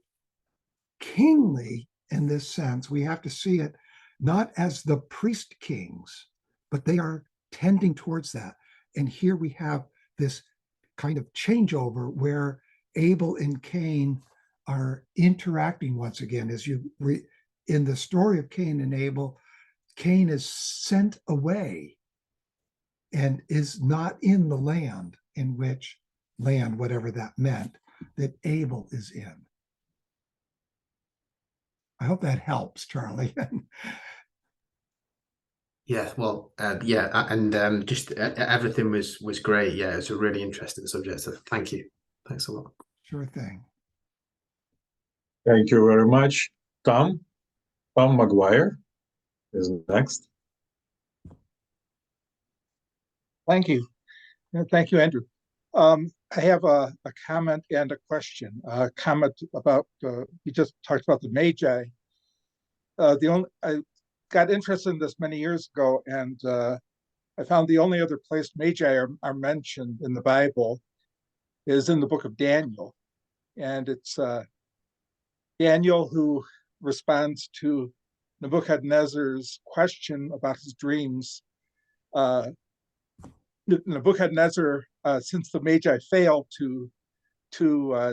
kingly in this sense, we have to see it not as the priest kings, but they are tending towards that. And here we have this kind of changeover where Abel and Cain are interacting once again. As in the story of Cain and Abel, Cain is sent away and is not in the land in which whatever that meant, that Abel is in. I hope that helps, Charlie. Yeah, well, and just everything was great. Yeah, it's a really interesting subject. So thank you. Thanks a lot. Sure thing. Thank you very much. Tom McGuire is next. Thank you. Thank you, Andrew. I have a comment and a question. A comment about, you just talked about the Magi. I got interested in this many years ago, and I found the only other place Magi are mentioned in the Bible is in the book of Daniel. And it's Daniel who responds to Nebuchadnezzar's question about his dreams. Nebuchadnezzar, since the Magi failed to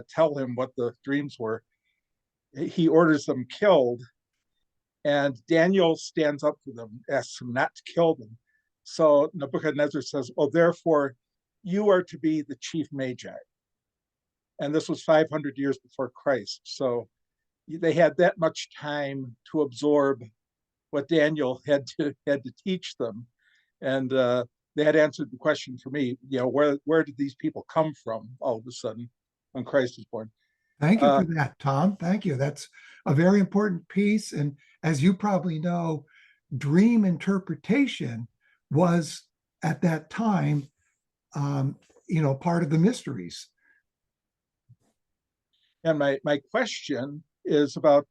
tell him what the dreams were, he orders them killed, and Daniel stands up to them, asks him not to kill them. So Nebuchadnezzar says, "Oh, therefore, you are to be the chief Magi." And this was 500 years before Christ. So they had that much time to absorb what Daniel had to teach them, and they had answered the question for me. Where did these people come from all of a sudden when Christ was born? Thank you for that, Tom. Thank you. That's a very important piece. And as you probably know, dream interpretation was at that time, part of the mysteries. And my question is about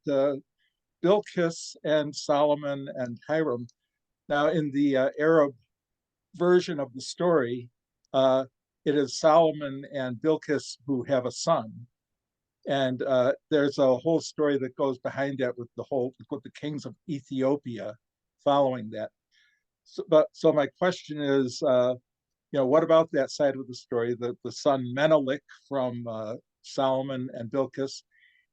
Bilqis and Solomon and Hiram. Now, in the Arab version of the story, it is Solomon and Bilqis who have a son. And there's a whole story that goes behind that with the kings of Ethiopia following that. So my question is, what about that side of the story, the son Menelik from Solomon and Bilqis,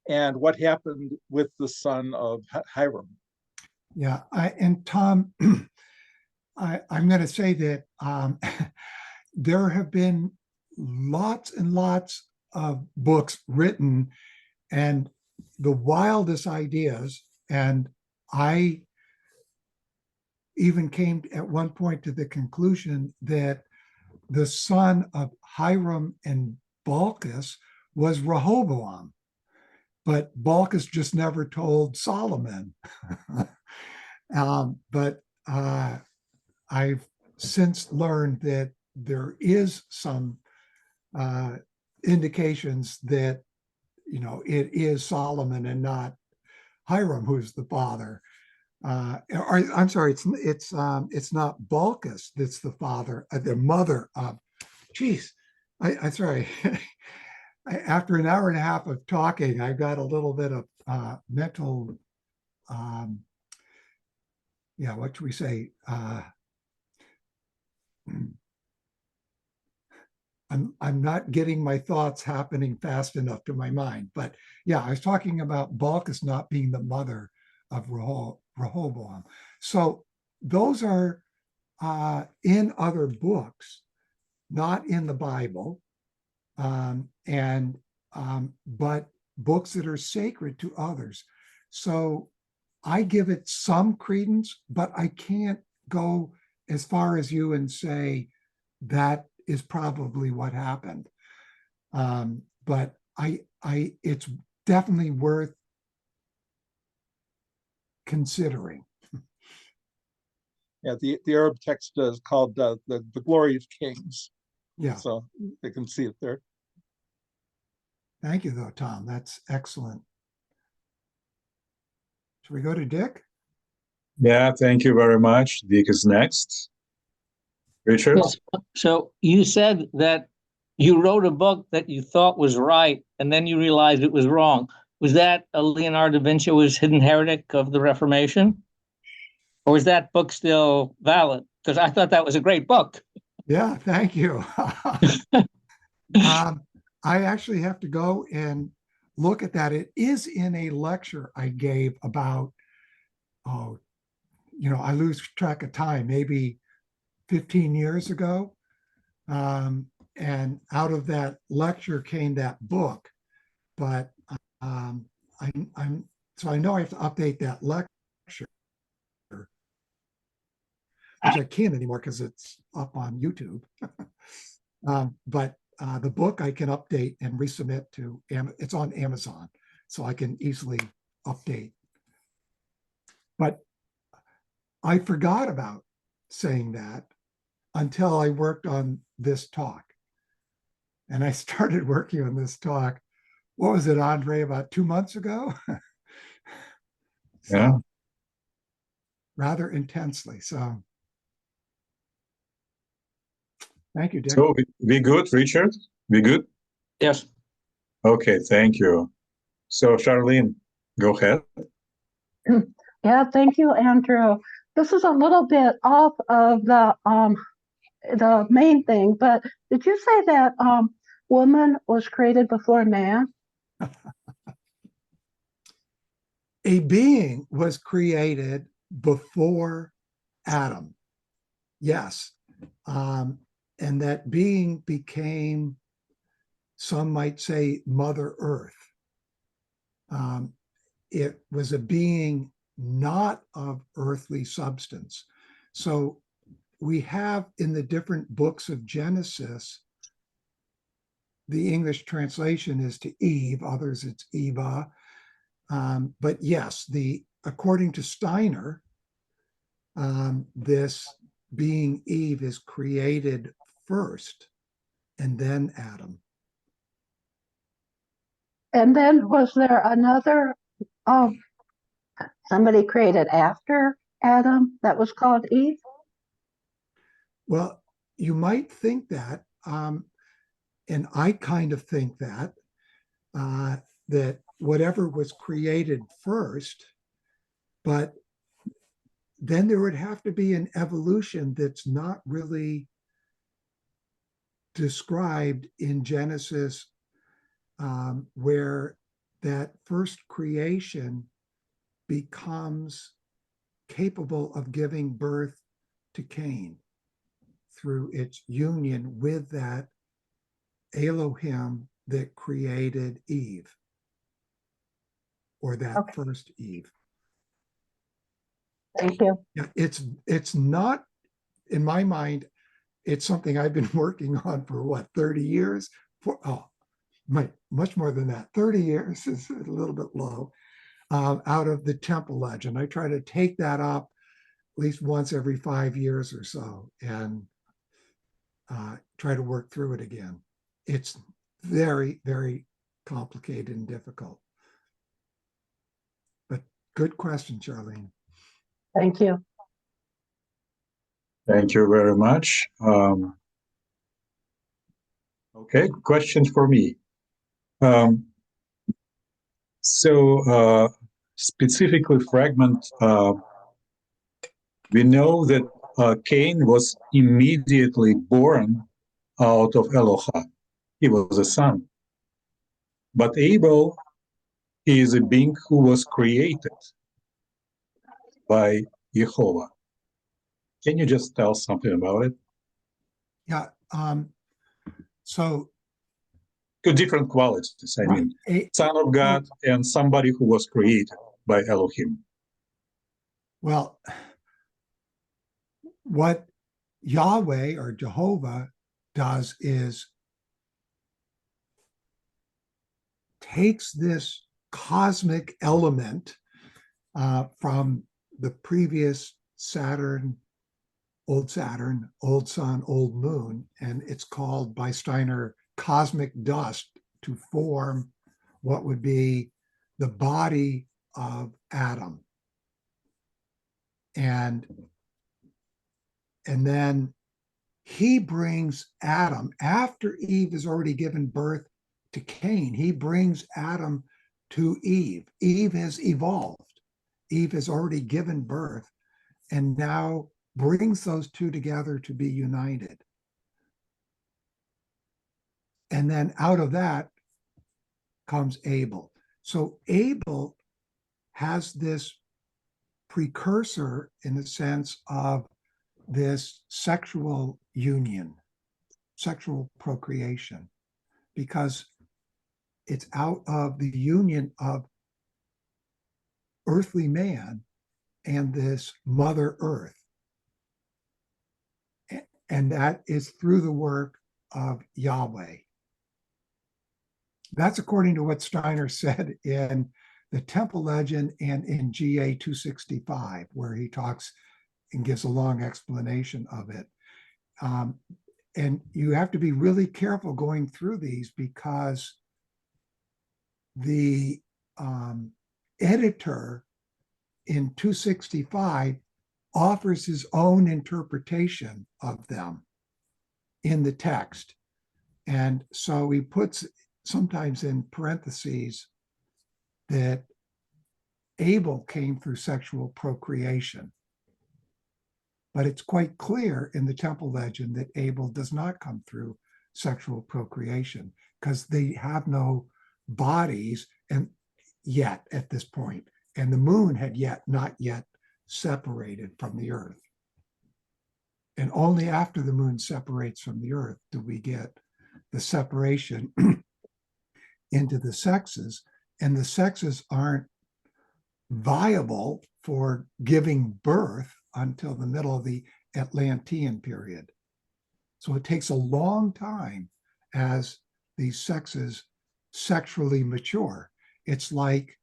and what happened with the son of Hiram? Yeah, and Tom, I'm going to say that there have been lots and lots of books written and the wildest ideas. And I even came at one point to the conclusion that the son of Hiram and Balkis was Rehoboam, but Balkis just never told Solomon. But I've since learned that there is some indications that, it is Solomon and not Hiram who's the father. I'm sorry, it's not Balkis that's the father, the mother of. Geez, I'm sorry. After an hour and a half of talking, I got a little bit of mental. What should we say? I'm not getting my thoughts happening fast enough to my mind, but yeah, I was talking about Balkis not being the mother of Rehoboam. So those are in other books, not in the Bible, but books that are sacred to others. So I give it some credence, but I can't go as far as you and say that is probably what happened. But it's definitely worth considering. Yeah, the Arab text is called the Glory of Kings. Yeah. So they can see it there. Thank you, though, Tom. That's excellent. Should we go to Dick? Yeah, thank you very much. Dick is next. Richard? Yes. So you said that you wrote a book that you thought was right, and then you realized it was wrong. Was that a Leonardo da Vinci was Hidden Heretic of the Reformation? Or is that book still valid? Because I thought that was a great book. Yeah, thank you. I actually have to go and look at that. It is in a lecture I gave about, I lose track of time, maybe 15 years ago. And out of that lecture came that book. But so I know I have to update that lecture, which I can't anymore because it's up on YouTube. But the book I can update and resubmit to, it's on Amazon, so I can easily update. But I forgot about saying that until I worked on this talk. And I started working on this talk, what was it, Andre, about 2 months ago? So, yeah. Rather intensely. So thank you, Dick. So we good, Richard? We good? Yes. Okay, thank you. So Charlene, go ahead. Yeah, thank you, Andrew. This is a little bit off of the main thing, but did you say that woman was created before man? A being was created before Adam. Yes. And that being became, some might say, Mother Earth. It was a being not of earthly substance. So we have in the different books of Genesis, the English translation is to Eve, others it's Eva. But yes, according to Steiner, this being Eve is created first and then Adam. And then was there another somebody created after Adam that was called Eve? Well, you might think that, and I kind of think that, that whatever was created first, but then there would have to be an evolution that's not really described in Genesis, where that first creation becomes capable of giving birth to Cain through its union with that Elohim that created Eve, or that first Eve. Thank you. Yeah, it's not, in my mind, it's something I've been working on for 30 years? much more than that. 30 years is a little bit low, out of the temple legend. I try to take that up at least once every 5 years or so and try to work through it again. It's very, very complicated and difficult. But good question, Charlene. Thank you. Thank you very much. Okay, question for me. Specifically fragment, we know that Cain was immediately born out of Eloha. He was a son. But Abel is a being who was created by Jehovah. Can you just tell something about it? Yeah. So Two different qualities, I mean, son of God and somebody who was created by Elohim. Well, what Yahweh or Jehovah does is takes this cosmic element from the previous Saturn, old Sun, old moon, and it's called by Steiner cosmic dust to form what would be the body of Adam. And then he brings Adam, after Eve has already given birth to Cain, he brings Adam to Eve. Eve has evolved. Eve has already given birth and now brings those two together to be united. And then out of that comes Abel. So Abel has this precursor in the sense of this sexual union, sexual procreation, because it's out of the union of earthly man and this Mother Earth. And that is through the work of Yahweh. That's according to what Steiner said in the Temple Legend and in GA 265, where he talks and gives a long explanation of it. And you have to be really careful going through these because the editor in 265 offers his own interpretation of them in the text. And so he puts sometimes in parentheses that Abel came through sexual procreation. But it's quite clear in the Temple Legend that Abel does not come through sexual procreation because they have no bodies and yet at this point, and the moon had not yet separated from the earth. And only after the moon separates from the earth do we get the separation into the sexes, and the sexes aren't viable for giving birth until the middle of the Atlantean period. So it takes a long time as these sexes sexually mature. It's like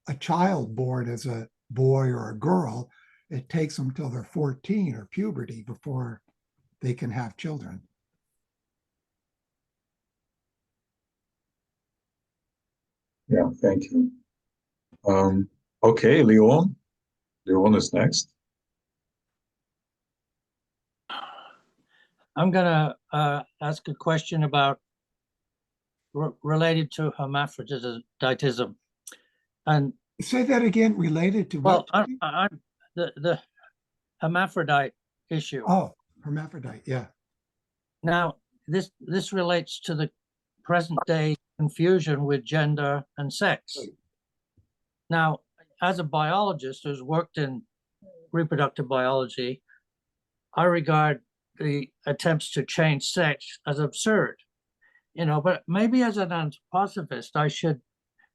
a child born as a boy or a girl. It takes them till they're 14 or puberty before they can have children. Yeah, thank you. Okay, Leon. Leon is next. I'm going to ask a question about related to hermaphroditism. And say that again, related to well, what? the hermaphrodite issue. Oh, hermaphrodite, yeah. Now, this relates to the present day confusion with gender and sex. Now, as a biologist who's worked in reproductive biology, I regard the attempts to change sex as absurd, but maybe as an anthroposophist, I should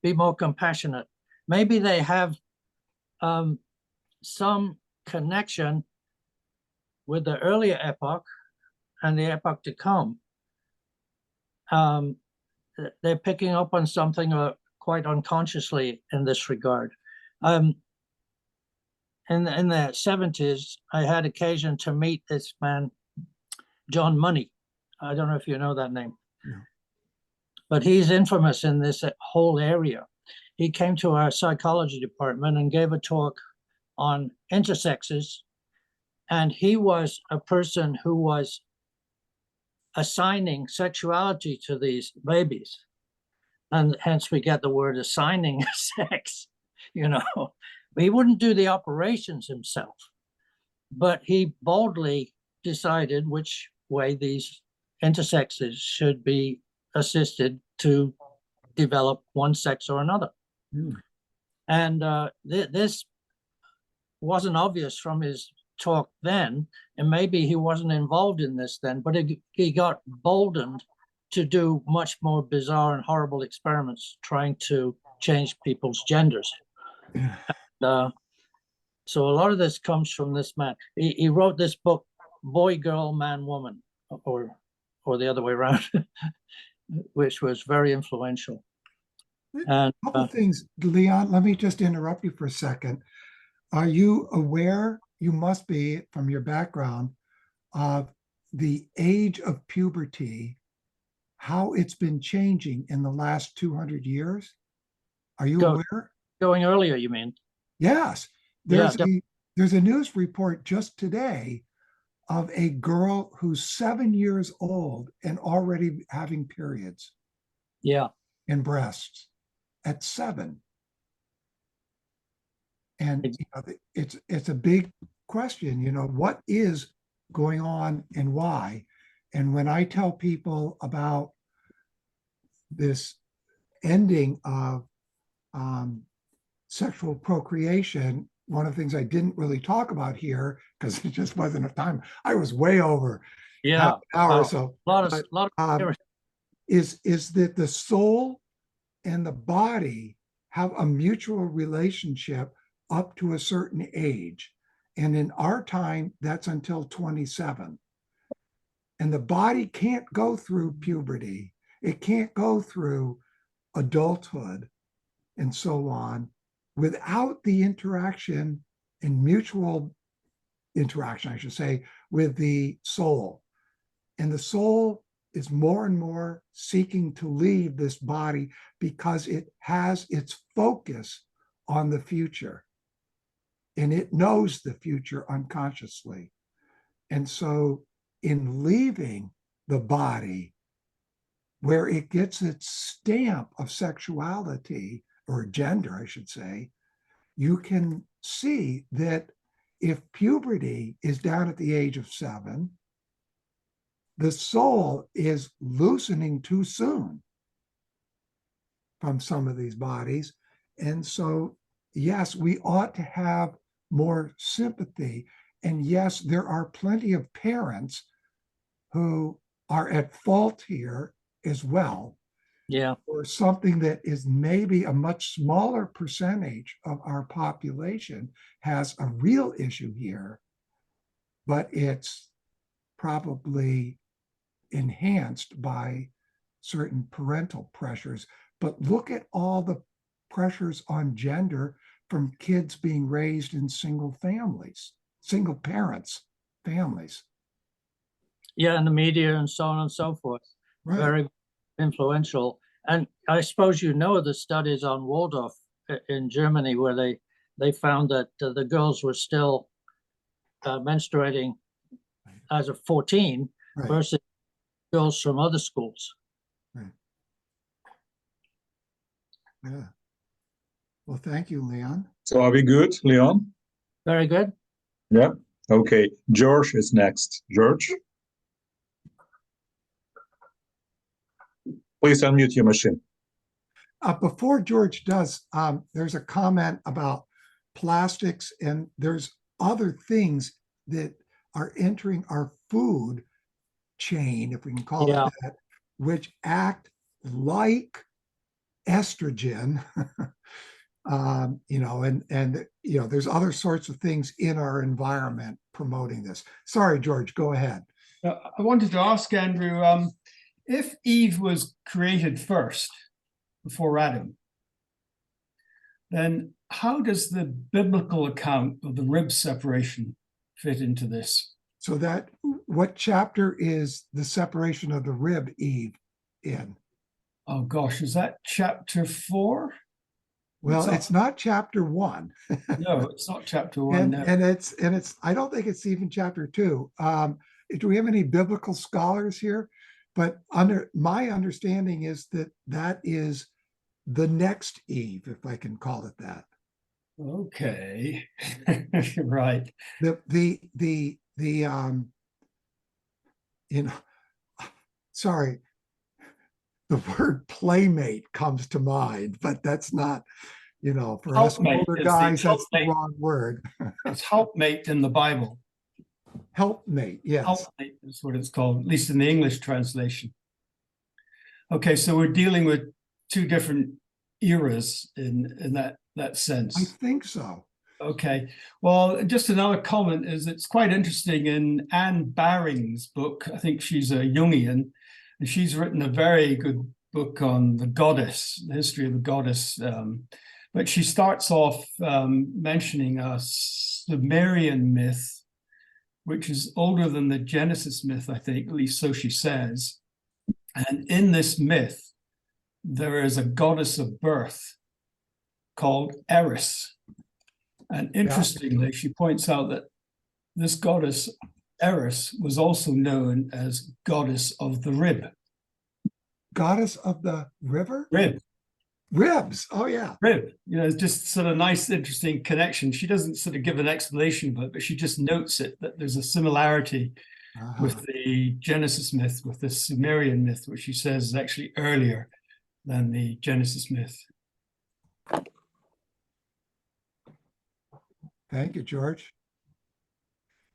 be more compassionate. Maybe they have some connection with the earlier epoch and the epoch to come. they're picking up on something quite unconsciously in this regard. In the 70s, I had occasion to meet this man, John Money. I don't know if you know that name. No. But he's infamous in this whole area. He came to our psychology department and gave a talk on intersexes. And he was a person who was assigning sexuality to these babies. And hence we get the word assigning sex, you know. He wouldn't do the operations himself, but he boldly decided which way these intersexes should be assisted to develop one sex or another. Mm. And this wasn't obvious from his talk then, and maybe he wasn't involved in this then, but he got boldened to do much more bizarre and horrible experiments trying to change people's genders. So a lot of this comes from this man. He wrote this book, Boy, Girl, Man, Woman, or the other way around, which was very influential. And a couple things, Leon, let me just interrupt you for a second. Are you aware, you must be from your background, of the age of puberty, how it's been changing in the last 200 years? Are you aware? Going earlier, you mean? Yes. There's a news report just today of a girl who's 7 years old and already having periods. Yeah. And breasts at 7. And you know, it's a big question, you know, what is going on and why? And when I tell people about this ending of sexual procreation, one of the things I didn't really talk about here, because it just wasn't enough time, I was way over half an hour or so. Is that the soul and the body have a mutual relationship up to a certain age. And in our time, that's until 27. And the body can't go through puberty. It can't go through adulthood and so on without the interaction and mutual interaction, I should say, with the soul. And the soul is more and more seeking to leave this body because it has its focus on the future. And it knows the future unconsciously. And so in leaving the body, where it gets its stamp of sexuality, or gender, I should say, you can see that if puberty is down at the age of 7, the soul is loosening too soon from some of these bodies. And so, yes, we ought to have more sympathy. And yes, there are plenty of parents who are at fault here as well. Yeah. Or something that is maybe a much smaller percentage of our population has a real issue here, but it's probably enhanced by certain parental pressures. But look at all the pressures on gender from kids being raised in single parents, families. Yeah, and the media and so on and so forth. Right. Very influential. And I suppose you know the studies on Waldorf in Germany, where they found that the girls were still menstruating as of 14 versus girls from other schools. Right. Yeah. Well, thank you, Leon. So are we good, Leon? Very good. Yeah. Okay. George is next. George? Please unmute your machine. Before George does, there's a comment about plastics, and there's other things that are entering our food chain, if we can call it that, which act like estrogen, you know, and you know, there's other sorts of things in our environment promoting this. Sorry, George, go ahead. I wanted to ask Andrew, if Eve was created first before Adam, then how does the biblical account of the rib separation fit into this? So that, what chapter is the separation of the rib Eve in? Oh gosh, is that chapter 4? Well, it's not chapter 1. No, it's not chapter 1. No. And it's I don't think it's even chapter 2. Do we have any biblical scholars here? But under my understanding is that that is the next Eve, if I can call it that. Okay. Right. Sorry, the word playmate comes to mind, but that's not, for us Helpmate older is guys, the that's the helpmate. wrong word. It's helpmate in the Bible. Helpmate, yes. Helpmate is what it's called, at least in the English translation. Okay, so we're dealing with two different eras in that sense. I think so. Okay, well, just another comment is it's quite interesting in Anne Baring's book. I think she's a Jungian, and she's written a very good book on the goddess, the history of the goddess. But she starts off mentioning a Sumerian myth, which is older than the Genesis myth, I think, at least so she says. And in this myth, there is a goddess of birth called Eris. And interestingly, she points out that this goddess Eris was also known as goddess of the rib. Goddess of the river? Rib. Ribs. Oh, yeah. Rib. It's just sort of nice, interesting connection. She doesn't sort of give an explanation of it, but she just notes it, that there's a similarity with the Genesis myth, with the Sumerian myth, which she says is actually earlier than the Genesis myth. Thank you, George.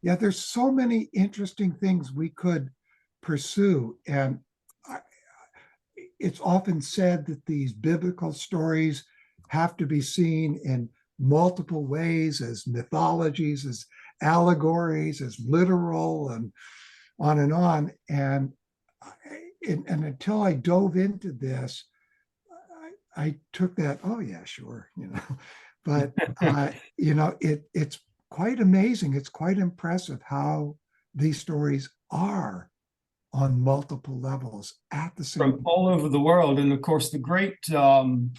Yeah, there's so many interesting things we could pursue. And it's often said that these biblical stories have to be seen in multiple ways, as mythologies, as allegories, as literal, and on and on. And until I dove into this, I took that, oh yeah, sure, but it's quite amazing. It's quite impressive how these stories are on multiple levels at the same time. From all over the world. And of course, the great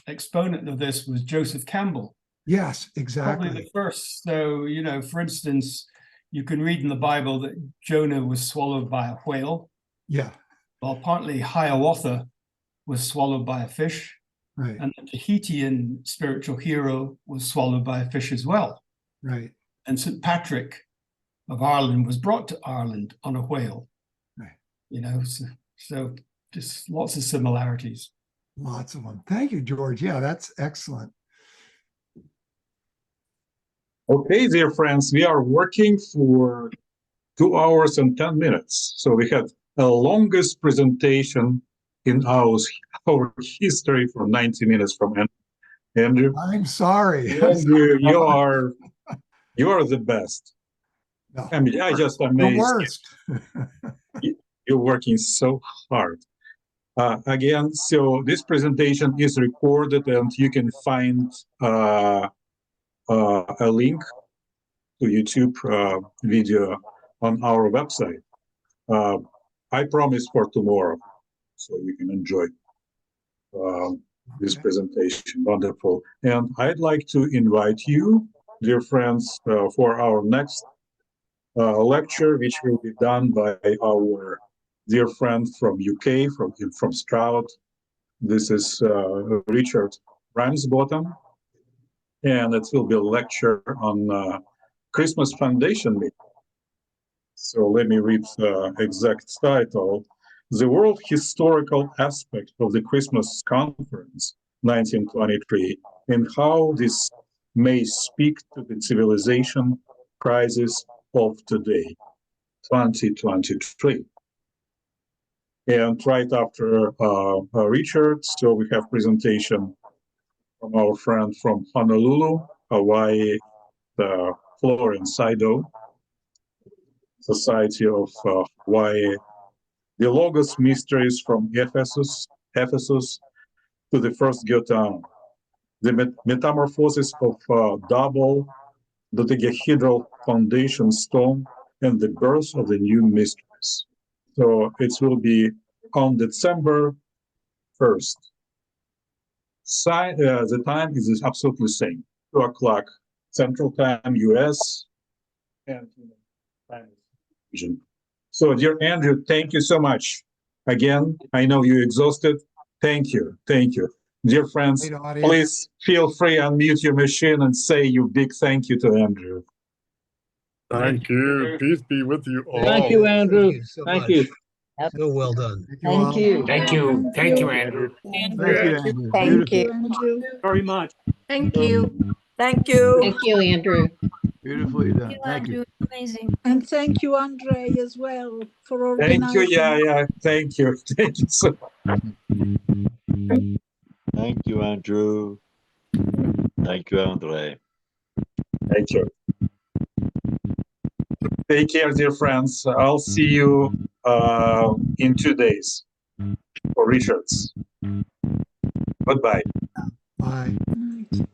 exponent of this was Joseph Campbell. Yes, exactly. Probably the first. So, for instance, you can read in the Bible that Jonah was swallowed by a whale. Yeah. Well, partly Hiawatha was swallowed by a fish. Right. And the Tahitian spiritual hero was swallowed by a fish as well. Right. And St. Patrick of Ireland was brought to Ireland on a whale. Right. So just lots of similarities. Lots of them. Thank you, George. Yeah, that's excellent. Okay, dear friends, we are working for 2 hours and 10 minutes. So we had the longest presentation in our history for 90 minutes from Andrew. I'm sorry. Andrew, you are the best. No, I mean, I just amazed. The worst. You're working so hard. Again, so this presentation is recorded, and you can find a link to YouTube video on our website. I promise for tomorrow, so you can enjoy this presentation. Wonderful. And I'd like to invite you, dear friends, for our next lecture, which will be done by our dear friend from UK, from Stroud. This is Richard Ramsbottom, and it will be a lecture on Christmas Foundation meeting. So let me read the exact title. The World Historical Aspect of the Christmas Conference, 1923, and how this may speak to the civilization crisis of today, 2023. And right after Richard, so we have presentation from our friend from Honolulu, Hawaii, the Florence Saido, Society of Hawaii the Logos mysteries from Ephesus to the first Gyotan, the metamorphosis of double dodecahedral foundation stone, and the birth of the new mysteries. So it will be on December 1st. The time is absolutely same, 2 o'clock Central Time, US, and time region. So, dear Andrew, thank you so much. Again, I know you're exhausted. Thank you. Thank you. Dear friends, Great audience. please feel free to unmute your machine and say your big thank you to Andrew. Thank you. Peace be with you all. Thank you, Andrew. so Thank much. you. So well done. Thank you. Thank you. Thank you, Andrew. Thank you, Andrew. Thank you. Andrew. Very much. Thank you. Thank you. Thank you, Andrew. Beautifully done. Thank you. Amazing. And thank you, Andre, as well, for organizing. Thank you, yeah. Thank you. Thank you so much. Thank you, Andrew. Thank you, Andre. Thank you. Take care, dear friends. I'll see you in 2 days for Richards. Goodbye. Bye. Right.